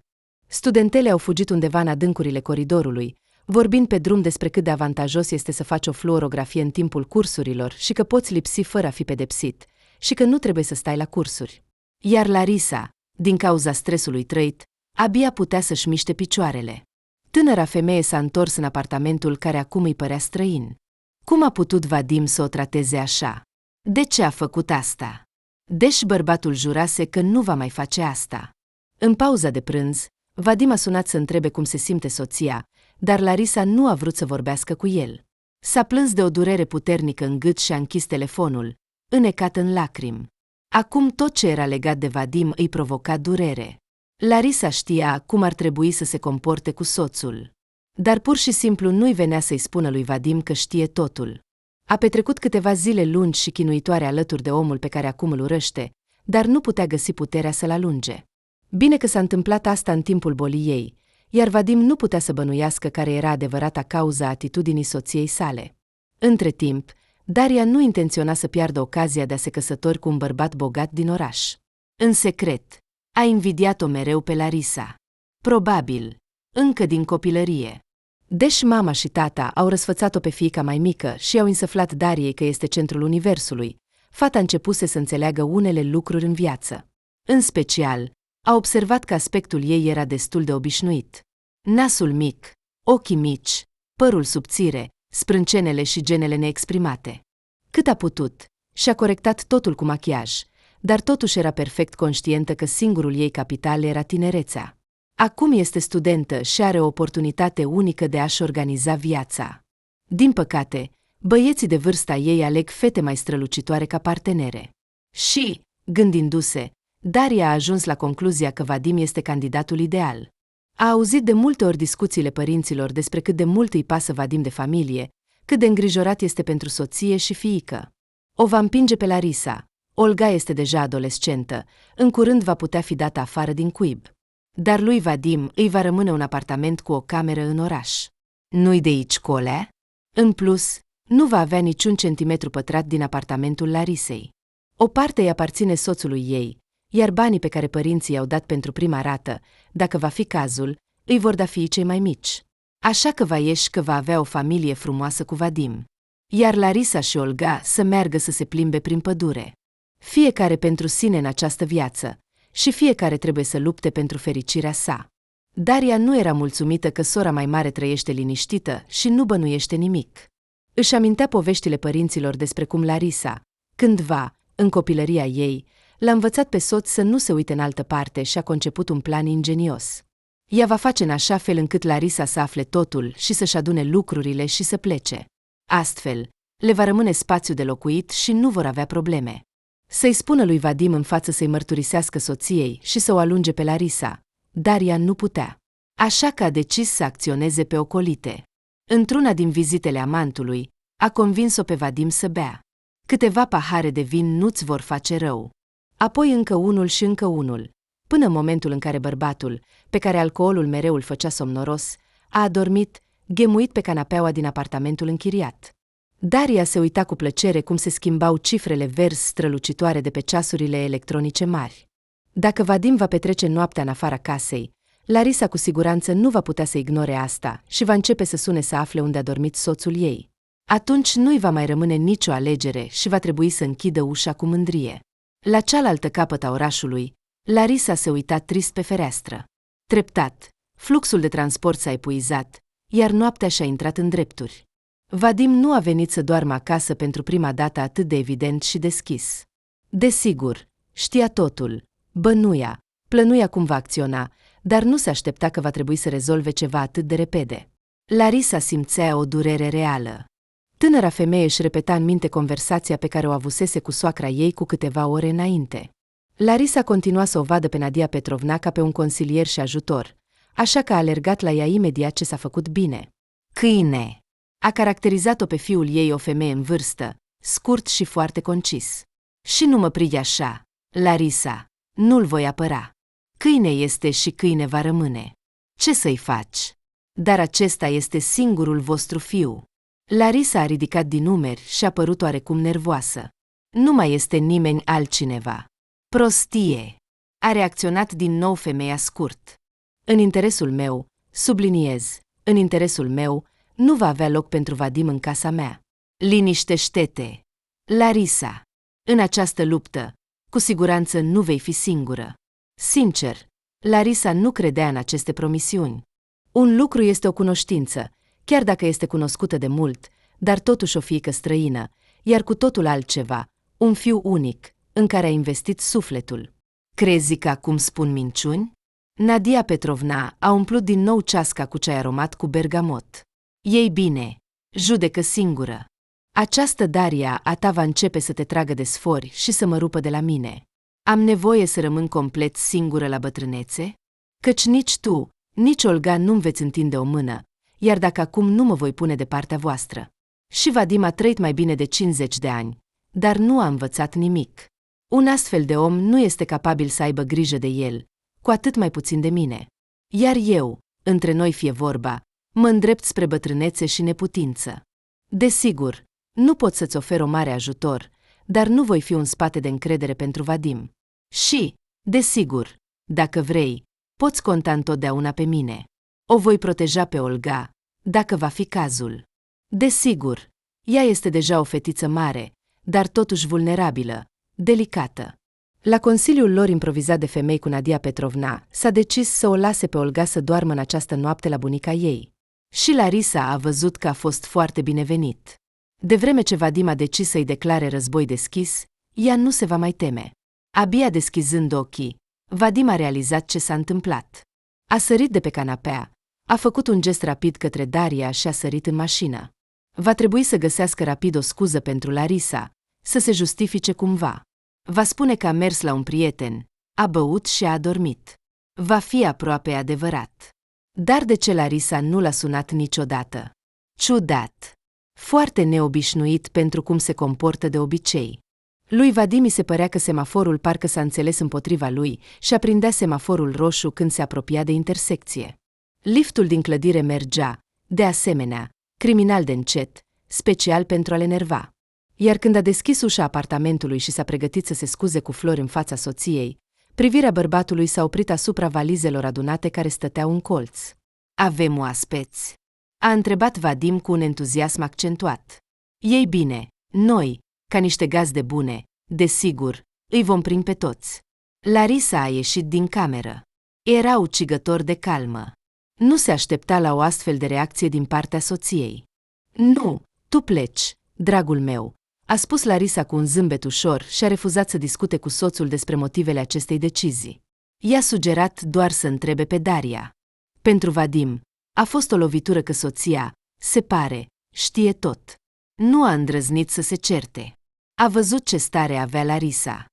[SPEAKER 1] Studentele au fugit undeva în adâncurile coridorului, vorbind pe drum despre cât de avantajos este să faci o fluorografie în timpul cursurilor și că poți lipsi fără a fi pedepsit, și că nu trebuie să stai la cursuri. Iar Larisa, din cauza stresului trăit, abia putea să-și miște picioarele. Tânăra femeie s-a întors în apartamentul care acum îi părea străin. Cum a putut Vadim să o trateze așa? De ce a făcut asta? Deși bărbatul jurase că nu va mai face asta. În pauza de prânz, Vadim a sunat să întrebe cum se simte soția, dar Larisa nu a vrut să vorbească cu el. S-a plâns de o durere puternică în gât și a închis telefonul, înnecat în lacrimi. Acum tot ce era legat de Vadim îi provoca durere. Larisa știa cum ar trebui să se comporte cu soțul. Dar pur și simplu nu-i venea să-i spună lui Vadim că știe totul. A petrecut câteva zile lungi și chinuitoare alături de omul pe care acum îl urăște, dar nu putea găsi puterea să-l alunge. Bine că s-a întâmplat asta în timpul bolii ei, iar Vadim nu putea să bănuiască care era adevărata cauza atitudinii soției sale. Între timp, Daria nu intenționa să piardă ocazia de a se căsători cu un bărbat bogat din oraș. În secret, a invidiat-o mereu pe Larisa. Probabil, încă din copilărie. Deși mama și tata au răsfățat-o pe fiica mai mică și au însăflat Dariei că este centrul universului, fata începuse să înțeleagă unele lucruri în viață. În special, a observat că aspectul ei era destul de obișnuit. Nasul mic, ochii mici, părul subțire, sprâncenele și genele neexprimate. Cât a putut, și-a corectat totul cu machiaj, dar totuși era perfect conștientă că singurul ei capital era tinerețea. Acum este studentă și are o oportunitate unică de a-și organiza viața. Din păcate, băieții de vârsta ei aleg fete mai strălucitoare ca partenere. Și, gândindu-se, Daria a ajuns la concluzia că Vadim este candidatul ideal. A auzit de multe ori discuțiile părinților despre cât de mult îi pasă Vadim de familie, cât de îngrijorat este pentru soție și fiică. O va împinge pe Larisa. Olga este deja adolescentă, în curând va putea fi dată afară din cuib. Dar lui Vadim îi va rămâne un apartament cu o cameră în oraș. Nu-i de aici, colea? În plus, nu va avea niciun centimetru pătrat din apartamentul Larisei. O parte îi aparține soțului ei, iar banii pe care părinții i-au dat pentru prima rată, dacă va fi cazul, îi vor da fiii cei mai mici. Așa că va ieși că va avea o familie frumoasă cu Vadim. Iar Larisa și Olga să meargă să se plimbe prin pădure. Fiecare pentru sine în această viață, și fiecare trebuie să lupte pentru fericirea sa. Daria nu era mulțumită că sora mai mare trăiește liniștită și nu bănuiește nimic. Își amintea poveștile părinților despre cum Larisa, cândva, în copilăria ei, l-a învățat pe soț să nu se uite în altă parte și a conceput un plan ingenios. Ea va face în așa fel încât Larisa să afle totul și să-și adune lucrurile și să plece. Astfel, le va rămâne spațiu de locuit și nu vor avea probleme. Să-i spună lui Vadim în față să-i mărturisească soției și să o alunge pe Larisa. Daria nu putea. Așa că a decis să acționeze pe ocolite. Într-una din vizitele amantului, a convins-o pe Vadim să bea. Câteva pahare de vin nu-ți vor face rău. Apoi încă unul și încă unul, până în momentul în care bărbatul, pe care alcoolul mereu îl făcea somnoros, a adormit, ghemuit pe canapeaua din apartamentul închiriat. Daria se uita cu plăcere cum se schimbau cifrele verzi strălucitoare de pe ceasurile electronice mari. Dacă Vadim va petrece noaptea în afara casei, Larisa cu siguranță nu va putea să ignore asta și va începe să sune să afle unde a dormit soțul ei. Atunci nu-i va mai rămâne nicio alegere și va trebui să închidă ușa cu mândrie. La cealaltă capăt a orașului, Larisa se uita trist pe fereastră. Treptat, fluxul de transport s-a epuizat, iar noaptea și-a intrat în drepturi. Vadim nu a venit să doarmă acasă pentru prima dată atât de evident și deschis. Desigur, știa totul, bănuia, plănuia cum va acționa, dar nu se aștepta că va trebui să rezolve ceva atât de repede. Larisa simțea o durere reală. Tânăra femeie își repeta în minte conversația pe care o avusese cu soacra ei cu câteva ore înainte. Larisa continua să o vadă pe Nadia Petrovna ca pe un consilier și ajutor, așa că a alergat la ea imediat ce s-a făcut bine. Câine! A caracterizat-o pe fiul ei o femeie în vârstă, scurt și foarte concis. Și nu mă prigi așa, Larisa, nu-l voi apăra. Câine este și câine va rămâne. Ce să-i faci? Dar acesta este singurul vostru fiu. Larisa a ridicat din umeri și a părut oarecum nervoasă. Nu mai este nimeni altcineva. Prostie! A reacționat din nou femeia scurt. În interesul meu, subliniez, în interesul meu, nu va avea loc pentru Vadim în casa mea. Liniștește-te! Larisa! În această luptă, cu siguranță nu vei fi singură. Sincer, Larisa nu credea în aceste promisiuni. Un lucru este o cunoștință, chiar dacă este cunoscută de mult, dar totuși o fiică străină, iar cu totul altceva, un fiu unic, în care a investit sufletul. Crezi că acum spun minciuni? Nadia Petrovna a umplut din nou ceasca cu ceai aromat cu bergamot. Ei bine, judecă singură. Această Daria a ta va începe să te tragă de sfori și să mă rupă de la mine. Am nevoie să rămân complet singură la bătrânețe? Căci nici tu, nici Olga nu-mi veți întinde o mână, iar dacă acum nu mă voi pune de partea voastră. Și Vadim a trăit mai bine de 50 de ani, dar nu a învățat nimic. Un astfel de om nu este capabil să aibă grijă de el, cu atât mai puțin de mine. Iar eu, între noi fie vorba, mă îndrept spre bătrânețe și neputință. Desigur, nu pot să-ți ofer o mare ajutor, dar nu voi fi un spate de încredere pentru Vadim. Și, desigur, dacă vrei, poți conta întotdeauna pe mine. O voi proteja pe Olga, dacă va fi cazul. Desigur, ea este deja o fetiță mare, dar totuși vulnerabilă, delicată. La consiliul lor improvizat de femei cu Nadia Petrovna, s-a decis să o lase pe Olga să doarmă în această noapte la bunica ei. Și Larisa a văzut că a fost foarte binevenit. De vreme ce Vadim a decis să-i declare război deschis, ea nu se va mai teme. Abia deschizând ochii, Vadim a realizat ce s-a întâmplat. A sărit de pe canapea, a făcut un gest rapid către Daria și a sărit în mașină. Va trebui să găsească rapid o scuză pentru Larisa, să se justifice cumva. Va spune că a mers la un prieten, a băut și a adormit. Va fi aproape adevărat. Dar de ce Larisa nu l-a sunat niciodată? Ciudat. Foarte neobișnuit pentru cum se comportă de obicei. Lui Vadim mi se părea că semaforul parcă s-a înțeles împotriva lui și aprindea semaforul roșu când se apropia de intersecție. Liftul din clădire mergea, de asemenea, criminal de încet, special pentru a-l enerva. Iar când a deschis ușa apartamentului și s-a pregătit să se scuze cu flori în fața soției, privirea bărbatului s-a oprit asupra valizelor adunate care stăteau în colț. Avem oaspeți? A întrebat Vadim cu un entuziasm accentuat. Ei bine, noi, ca niște gazde bune, desigur, îi vom prinde pe toți. Larisa a ieșit din cameră. Era ucigător de calmă. Nu se aștepta la o astfel de reacție din partea soției. Nu, tu pleci, dragul meu, a spus Larisa cu un zâmbet ușor și a refuzat să discute cu soțul despre motivele acestei decizii. I-a sugerat doar să întrebe pe Daria. Pentru Vadim, a fost o lovitură că soția, se pare, știe tot. Nu a îndrăznit să se certe. A văzut ce stare avea Larisa.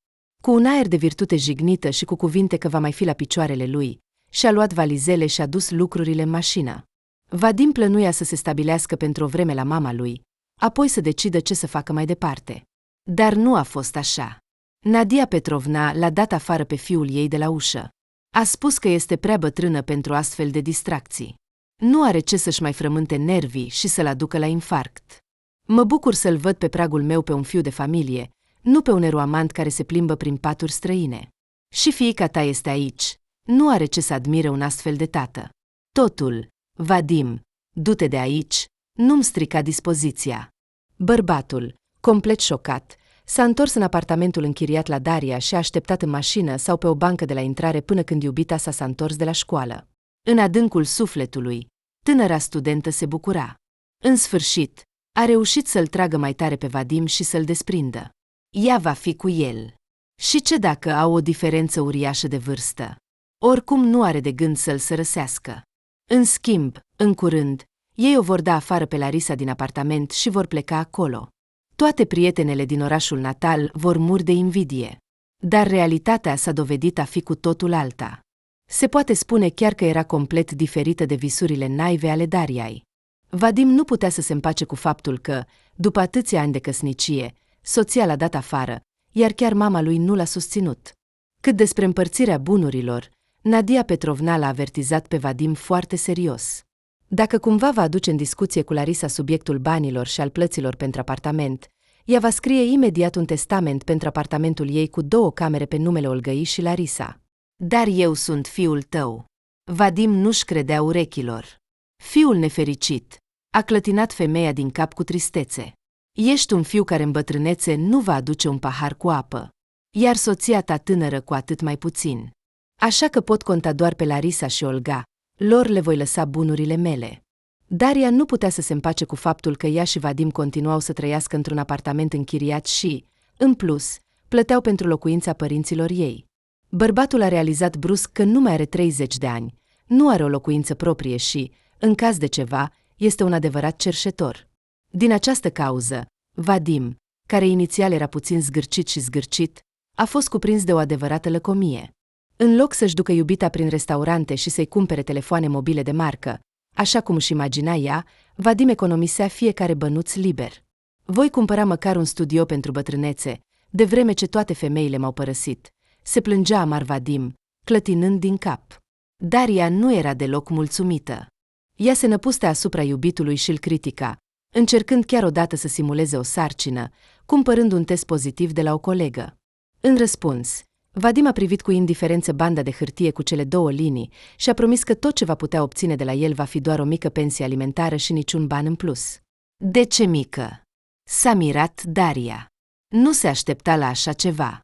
[SPEAKER 1] Cu un aer de virtute jignită și cu cuvinte că va mai fi la picioarele lui, și-a luat valizele și a dus lucrurile în mașină. Vadim plănuia să se stabilească pentru o vreme la mama lui, apoi să decidă ce să facă mai departe. Dar nu a fost așa. Nadia Petrovna l-a dat afară pe fiul ei de la ușă. A spus că este prea bătrână pentru astfel de distracții. Nu are ce să-și mai frământe nervii și să-l aducă la infarct. Mă bucur să-l văd pe pragul meu pe un fiu de familie, nu pe un eroamant care se plimbă prin paturi străine. Și fiica ta este aici. Nu are ce să admire un astfel de tată. Totul, Vadim, du-te de aici, nu-mi strica dispoziția. Bărbatul, complet șocat, s-a întors în apartamentul închiriat la Daria și a așteptat în mașină sau pe o bancă de la intrare până când iubita s-a întors de la școală. În adâncul sufletului, tânăra studentă se bucura. În sfârșit, a reușit să-l tragă mai tare pe Vadim și să-l desprindă. Ea va fi cu el. Și ce dacă au o diferență uriașă de vârstă? Oricum nu are de gând să-l sărăsească. În schimb, în curând, ei o vor da afară pe Larisa din apartament și vor pleca acolo. Toate prietenele din orașul natal vor muri de invidie. Dar realitatea s-a dovedit a fi cu totul alta. Se poate spune chiar că era complet diferită de visurile naive ale Dariai. Vadim nu putea să se împace cu faptul că, după atâția ani de căsnicie, soția l-a dat afară, iar chiar mama lui nu l-a susținut. Cât despre împărțirea bunurilor, Nadia Petrovna l-a avertizat pe Vadim foarte serios. Dacă cumva va aduce în discuție cu Larisa subiectul banilor și al plăților pentru apartament, ea va scrie imediat un testament pentru apartamentul ei cu 2 camere pe numele Olgăi și Larisa. Dar eu sunt fiul tău. Vadim nu-și credea urechilor. Fiul nefericit, a clătinat femeia din cap cu tristețe. Ești un fiu care în bătrânețe nu va aduce un pahar cu apă, iar soția ta tânără cu atât mai puțin. Așa că pot conta doar pe Larisa și Olga, lor le voi lăsa bunurile mele. Daria nu putea să se împace cu faptul că ea și Vadim continuau să trăiască într-un apartament închiriat și, în plus, plăteau pentru locuința părinților ei. Bărbatul a realizat brusc că nu mai are 30 de ani, nu are o locuință proprie și, în caz de ceva, este un adevărat cerșetor. Din această cauză, Vadim, care inițial era puțin zgârcit și zgârcit, a fost cuprins de o adevărată lăcomie. În loc să-și ducă iubita prin restaurante și să-i cumpere telefoane mobile de marcă, așa cum își imagina ea, Vadim economisea fiecare bănuț liber. Voi cumpăra măcar un studio pentru bătrânețe, de vreme ce toate femeile m-au părăsit. Se plângea amar Vadim, clătinând din cap. Daria nu era deloc mulțumită. Ea se năpustea asupra iubitului și îl critica, încercând chiar odată să simuleze o sarcină, cumpărând un test pozitiv de la o colegă. În răspuns, Vadim a privit cu indiferență banda de hârtie cu cele 2 linii și a promis că tot ce va putea obține de la el va fi doar o mică pensie alimentară și niciun ban în plus. De ce mică? S-a mirat Daria. Nu se aștepta la așa ceva.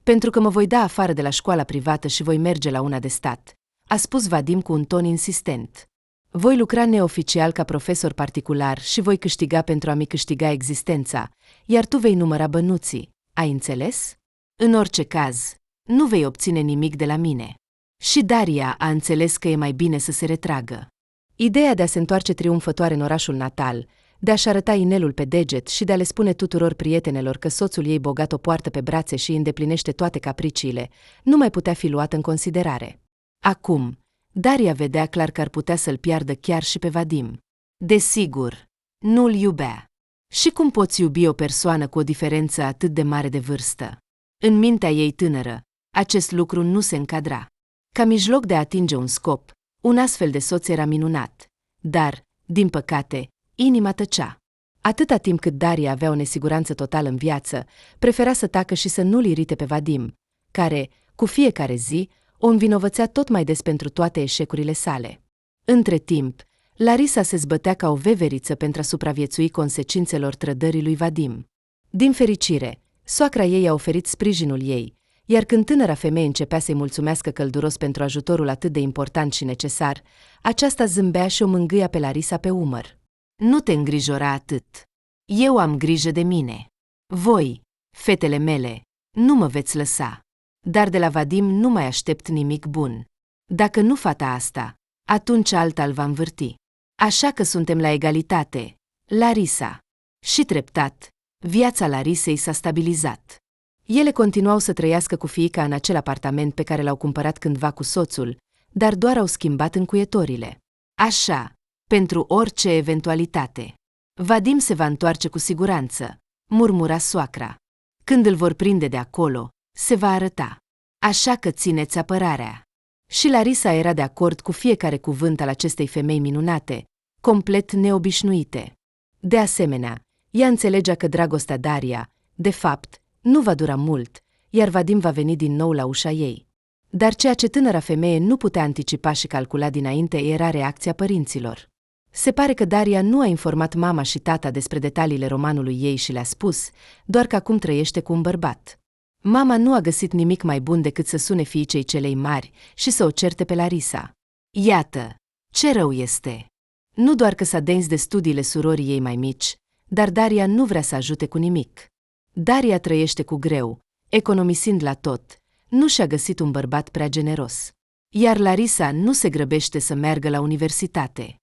[SPEAKER 1] Pentru că mă voi da afară de la școala privată și voi merge la una de stat, a spus Vadim cu un ton insistent. Voi lucra neoficial ca profesor particular și voi câștiga pentru a mi câștiga existența, iar tu vei număra bănuții, ai înțeles? În orice caz, nu vei obține nimic de la mine. Și Daria a înțeles că e mai bine să se retragă. Ideea de a se întoarce triumfătoare în orașul natal, de a-și arăta inelul pe deget și de a le spune tuturor prietenelor că soțul ei bogat o poartă pe brațe și îi îndeplinește toate capriciile, nu mai putea fi luată în considerare. Acum, Daria vedea clar că ar putea să-l piardă chiar și pe Vadim. Desigur, nu-l iubea. Și cum poți iubi o persoană cu o diferență atât de mare de vârstă? În mintea ei tânără, acest lucru nu se încadra. Ca mijloc de a atinge un scop, un astfel de soț era minunat. Dar, din păcate, inima tăcea. Atâta timp cât Daria avea o nesiguranță totală în viață, prefera să tacă și să nu-l irite pe Vadim, care, cu fiecare zi, o învinovățea tot mai des pentru toate eșecurile sale. Între timp, Larisa se zbătea ca o veveriță pentru a supraviețui consecințelor trădării lui Vadim. Din fericire, soacra ei a oferit sprijinul ei, iar când tânăra femeie începea să-i mulțumească călduros pentru ajutorul atât de important și necesar, aceasta zâmbea și o mângâia pe Larisa pe umăr. Nu te îngrijora atât. Eu am grijă de mine. Voi, fetele mele, nu mă veți lăsa. Dar de la Vadim nu mai aștept nimic bun. Dacă nu fata asta, atunci alta îl va învârti. Așa că suntem la egalitate, Larisa. Și treptat, viața Larisei s-a stabilizat. Ele continuau să trăiască cu fiica în acel apartament pe care l-au cumpărat cândva cu soțul, dar doar au schimbat încuietorile. Așa, pentru orice eventualitate. Vadim se va întoarce cu siguranță, murmura soacra. Când îl vor prinde de acolo, se va arăta. Așa că țineți apărarea. Și Larisa era de acord cu fiecare cuvânt al acestei femei minunate, complet neobișnuite. De asemenea, ea înțelegea că dragostea Daria, de fapt, nu va dura mult, iar Vadim va veni din nou la ușa ei. Dar ceea ce tânăra femeie nu putea anticipa și calcula dinainte era reacția părinților. Se pare că Daria nu a informat mama și tata despre detaliile romanului ei și le-a spus, doar că acum trăiește cu un bărbat. Mama nu a găsit nimic mai bun decât să sune fiicei celei mari și să o certe pe Larisa. Iată, ce rău este! Nu doar că s-a dens de studiile surorii ei mai mici, dar Daria nu vrea să ajute cu nimic. Daria trăiește cu greu, economisind la tot, nu și-a găsit un bărbat prea generos. Iar Larisa nu se grăbește să meargă la universitate.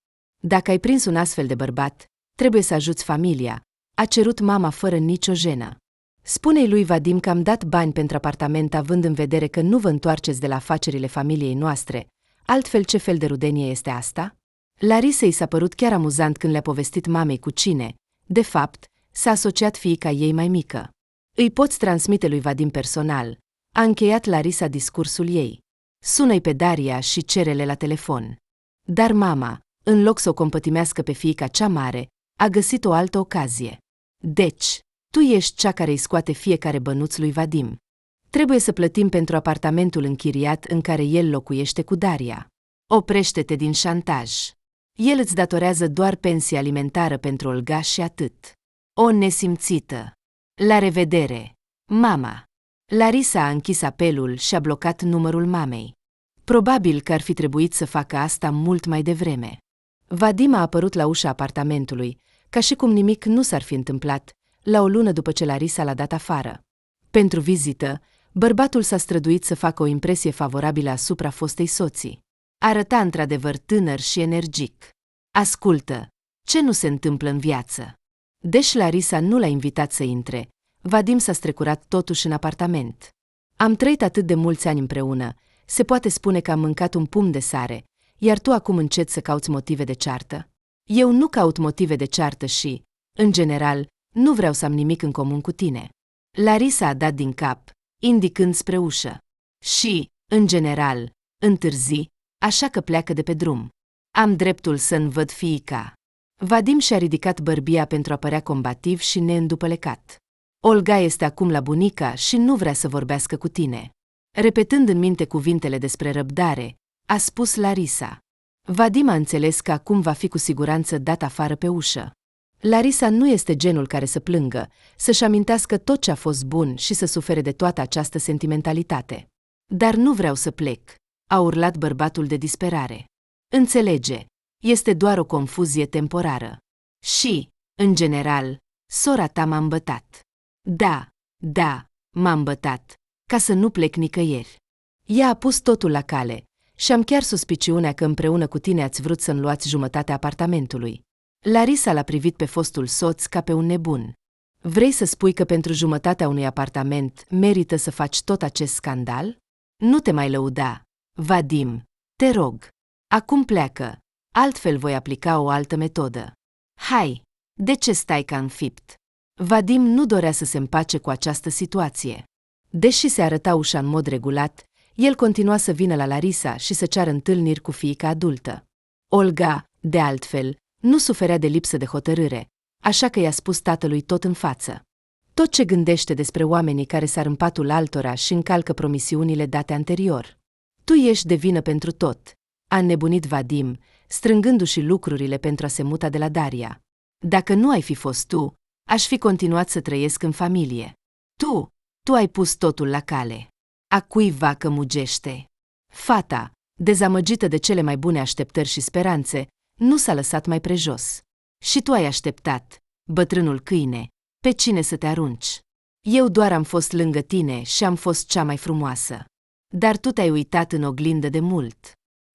[SPEAKER 1] Dacă ai prins un astfel de bărbat, trebuie să ajuți familia, a cerut mama fără nicio jenă. Spune-i lui Vadim că am dat bani pentru apartament având în vedere că nu vă întoarceți de la afacerile familiei noastre, altfel ce fel de rudenie este asta? Larisa i s-a părut chiar amuzant când le-a povestit mamei cu cine, de fapt, s-a asociat fiica ei mai mică. Îi poți transmite lui Vadim personal, a încheiat Larisa discursul ei. Sună-i pe Daria și cere-le la telefon. Dar mama, în loc să o compătimească pe fiica cea mare, a găsit o altă ocazie. Deci, tu ești cea care îi scoate fiecare bănuț lui Vadim. Trebuie să plătim pentru apartamentul închiriat în care el locuiește cu Daria. Oprește-te din șantaj. El îți datorează doar pensie alimentară pentru Olga și atât. O nesimțită. La revedere, mama. Larisa a închis apelul și a blocat numărul mamei. Probabil că ar fi trebuit să facă asta mult mai devreme. Vadim a apărut la ușa apartamentului, ca și cum nimic nu s-ar fi întâmplat, la o lună după ce Larisa l-a dat afară. Pentru vizită, bărbatul s-a străduit să facă o impresie favorabilă asupra fostei soții. Arăta într-adevăr tânăr și energic. Ascultă, ce nu se întâmplă în viață? Deși Larisa nu l-a invitat să intre, Vadim s-a strecurat totuși în apartament. Am trăit atât de mulți ani împreună, se poate spune că am mâncat un pumn de sare, iar tu acum înceți să cauți motive de ceartă? Eu nu caut motive de ceartă și, în general, nu vreau să am nimic în comun cu tine. Larisa a dat din cap, indicând spre ușă. Și, în general, întârzi, așa că pleacă de pe drum. Am dreptul să-mi văd fiica. Vadim și-a ridicat bărbia pentru a părea combativ și neîndupălecat. Olga este acum la bunica și nu vrea să vorbească cu tine. Repetând în minte cuvintele despre răbdare, a spus Larisa. Vadim a înțeles că acum va fi cu siguranță dat afară pe ușă. Larisa nu este genul care să plângă, să-și amintească tot ce a fost bun și să sufere de toată această sentimentalitate. Dar nu vreau să plec, a urlat bărbatul de disperare. Înțelege, este doar o confuzie temporară. Și, în general, sora ta m-a îmbătat. Da, m-a îmbătat, ca să nu plec nicăieri. Ea a pus totul la cale și am chiar suspiciunea că împreună cu tine ați vrut să-mi luați jumătatea apartamentului. Larisa l-a privit pe fostul soț ca pe un nebun. Vrei să spui că pentru jumătatea unui apartament merită să faci tot acest scandal? Nu te mai lăuda, Vadim, te rog. Acum pleacă, altfel voi aplica o altă metodă. Hai, de ce stai ca înfipt? Vadim nu dorea să se împace cu această situație. Deși se arăta ușa în mod regulat, el continua să vină la Larisa și să ceară întâlniri cu fiica adultă. Olga, de altfel, nu suferea de lipsă de hotărâre, așa că i-a spus tatălui tot în față. Tot ce gândește despre oamenii care sar în patul altora și încalcă promisiunile date anterior. Tu ești de vină pentru tot, a înnebunit Vadim, strângându-și lucrurile pentru a se muta de la Daria. Dacă nu ai fi fost tu, aș fi continuat să trăiesc în familie. Tu ai pus totul la cale. A cui vacă mugește? Fata, dezamăgită de cele mai bune așteptări și speranțe, nu s-a lăsat mai prejos. Și tu ai așteptat, bătrânul câine, pe cine să te arunci. Eu doar am fost lângă tine și am fost cea mai frumoasă. Dar tu te-ai uitat în oglindă de mult.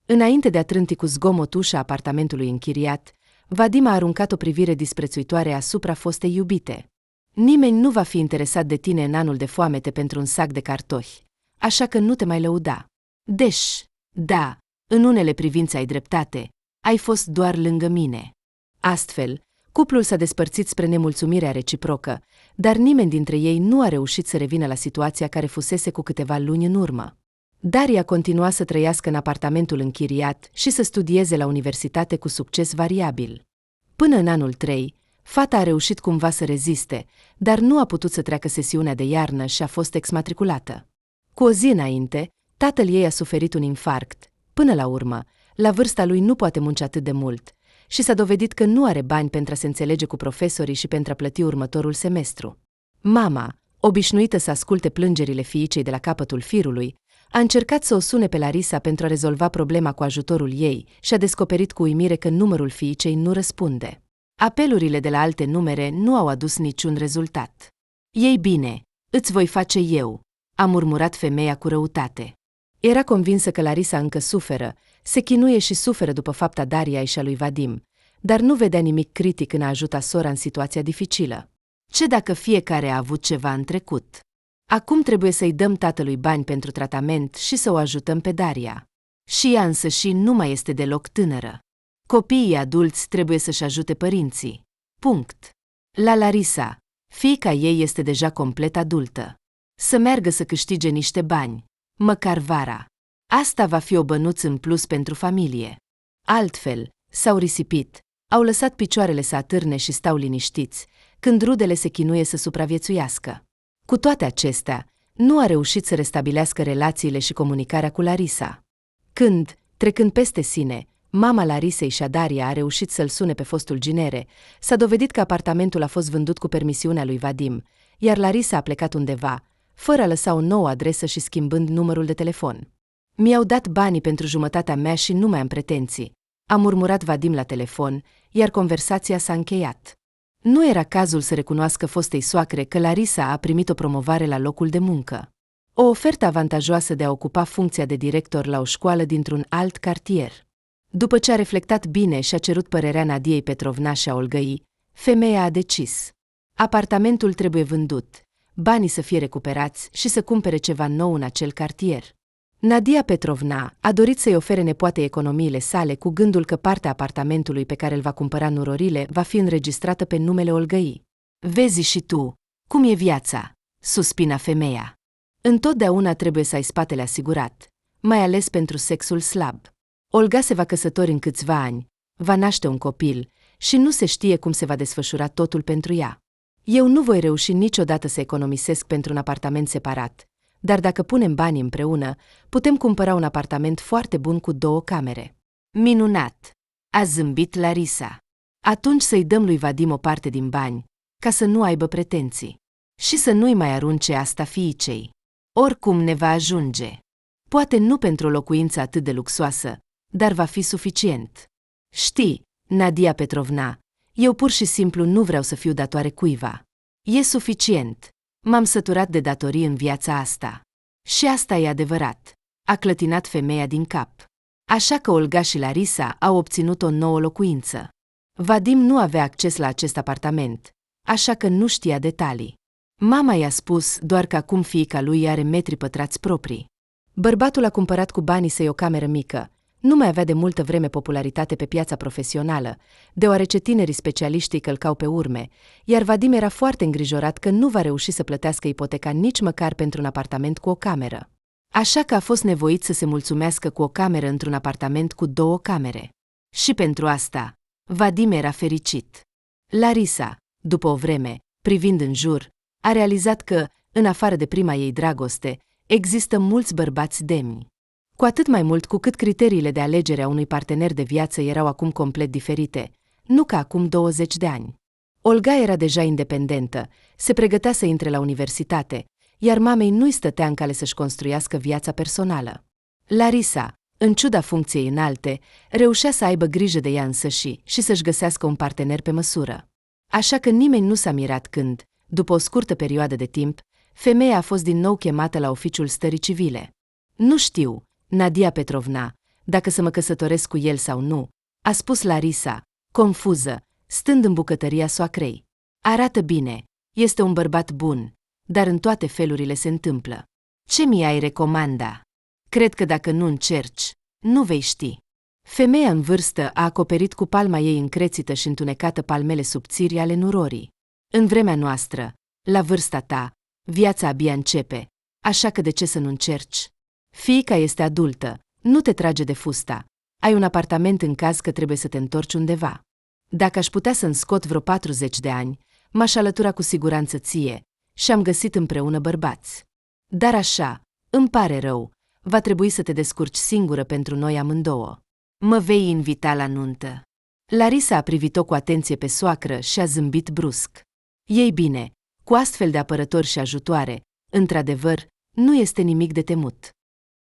[SPEAKER 1] Înainte de a trânti cu zgomot ușa apartamentului închiriat, Vadim a aruncat o privire disprețuitoare asupra fostei iubite. Nimeni nu va fi interesat de tine în anul de foamete pentru un sac de cartofi, așa că nu te mai lăuda. Da, în unele privințe ai dreptate, ai fost doar lângă mine. Astfel, cuplul s-a despărțit spre nemulțumirea reciprocă, dar nimeni dintre ei nu a reușit să revină la situația care fusese cu câteva luni în urmă. Daria continua să trăiască în apartamentul închiriat și să studieze la universitate cu succes variabil. Până în anul 3, fata a reușit cumva să reziste, dar nu a putut să treacă sesiunea de iarnă și a fost exmatriculată. Cu o zi înainte, tatăl ei a suferit un infarct. Până la urmă, la vârsta lui nu poate munci atât de mult și s-a dovedit că nu are bani pentru a se înțelege cu profesorii și pentru a plăti următorul semestru. Mama, obișnuită să asculte plângerile fiicei de la capătul firului, a încercat să o sune pe Larisa pentru a rezolva problema cu ajutorul ei și a descoperit cu uimire că numărul fiicei nu răspunde. Apelurile de la alte numere nu au adus niciun rezultat. Ei bine, îți voi face eu, a murmurat femeia cu răutate. Era convinsă că Larisa încă suferă, se chinuie și suferă după fapta Dariei și a lui Vadim, dar nu vedea nimic critic în a ajuta sora în situația dificilă. Ce dacă fiecare a avut ceva în trecut? Acum trebuie să-i dăm tatălui bani pentru tratament și să o ajutăm pe Daria. Și ea însăși nu mai este deloc tânără. Copiii adulți trebuie să-și ajute părinții. Punct. La Larisa, fiica ei este deja complet adultă. Să meargă să câștige niște bani, măcar vara. Asta va fi o bănuță în plus pentru familie. Altfel, s-au risipit, au lăsat picioarele să atârne și stau liniștiți, când rudele se chinuie să supraviețuiască. Cu toate acestea, nu a reușit să restabilească relațiile și comunicarea cu Larisa. Când, trecând peste sine, mama Larisei și a Daria a reușit să-l sune pe fostul ginere, s-a dovedit că apartamentul a fost vândut cu permisiunea lui Vadim, iar Larisa a plecat undeva, fără a lăsa o nouă adresă și schimbând numărul de telefon. Mi-au dat banii pentru jumătatea mea și nu mai am pretenții, a murmurat Vadim la telefon, iar conversația s-a încheiat. Nu era cazul să recunoască fostei soacre că Larisa a primit o promovare la locul de muncă. O ofertă avantajoasă de a ocupa funcția de director la o școală dintr-un alt cartier. După ce a reflectat bine și a cerut părerea Nadiei Petrovna și a Olgăii, femeia a decis. Apartamentul trebuie vândut, banii să fie recuperați și să cumpere ceva nou în acel cartier. Nadia Petrovna a dorit să-i ofere nepoatei economiile sale cu gândul că partea apartamentului pe care îl va cumpăra Nurorile va fi înregistrată pe numele Olgăi. Vezi și tu, cum e viața, suspina femeia. Întotdeauna trebuie să ai spatele asigurat, mai ales pentru sexul slab. Olga se va căsători în câțiva ani, va naște un copil și nu se știe cum se va desfășura totul pentru ea. Eu nu voi reuși niciodată să economisesc pentru un apartament separat, dar dacă punem banii împreună, putem cumpăra un apartament foarte bun cu 2 camere. Minunat! A zâmbit Larisa. Atunci să-i dăm lui Vadim o parte din bani, ca să nu aibă pretenții. Și să nu-i mai arunce asta fiicei. Oricum ne va ajunge. Poate nu pentru o locuință atât de luxoasă, dar va fi suficient. Știi, Nadia Petrovna, eu pur și simplu nu vreau să fiu datoare cuiva. E suficient. M-am săturat de datorii în viața asta. Și asta e adevărat, a clătinat femeia din cap. Așa că Olga și Larisa au obținut o nouă locuință. Vadim nu avea acces la acest apartament, așa că nu știa detalii. Mama i-a spus doar că acum fiica lui are metri pătrați proprii. Bărbatul a cumpărat cu banii săi o cameră mică. Nu mai avea de multă vreme popularitate pe piața profesională, deoarece tinerii specialiști îi călcau pe urme, iar Vadim era foarte îngrijorat că nu va reuși să plătească ipoteca nici măcar pentru un apartament cu o cameră. Așa că a fost nevoit să se mulțumească cu o cameră într-un apartament cu 2 camere. Și pentru asta, Vadim era fericit. Larisa, după o vreme, privind în jur, a realizat că, în afară de prima ei dragoste, există mulți bărbați demni. Cu atât mai mult cu cât criteriile de alegere a unui partener de viață erau acum complet diferite, nu ca acum 20 de ani. Olga era deja independentă, se pregătea să intre la universitate, iar mamei nu-i stătea în cale să-și construiască viața personală. Larisa, în ciuda funcției înalte, reușea să aibă grijă de ea însăși și să-și găsească un partener pe măsură. Așa că nimeni nu s-a mirat când, după o scurtă perioadă de timp, femeia a fost din nou chemată la oficiul stării civile. Nu știu, Nadia Petrovna, dacă să mă căsătoresc cu el sau nu, a spus Larisa, confuză, stând în bucătăria soacrei. Arată bine, este un bărbat bun, dar în toate felurile se întâmplă. Ce mi-ai recomanda? Cred că dacă nu încerci, nu vei ști. Femeia în vârstă a acoperit cu palma ei încrețită și întunecată palmele subțiri ale nurorii. În vremea noastră, la vârsta ta, viața abia începe, așa că de ce să nu încerci? Fiica este adultă, nu te trage de fusta. Ai un apartament în caz că trebuie să te întorci undeva. Dacă aș putea să-mi scot vreo 40 de ani, m-aș alătura cu siguranță ție și am găsit împreună bărbați. Dar așa, îmi pare rău, va trebui să te descurci singură pentru noi amândouă. Mă vei invita la nuntă. Larisa a privit-o cu atenție pe soacră și a zâmbit brusc. Ei bine, cu astfel de apărători și ajutoare, într-adevăr, nu este nimic de temut.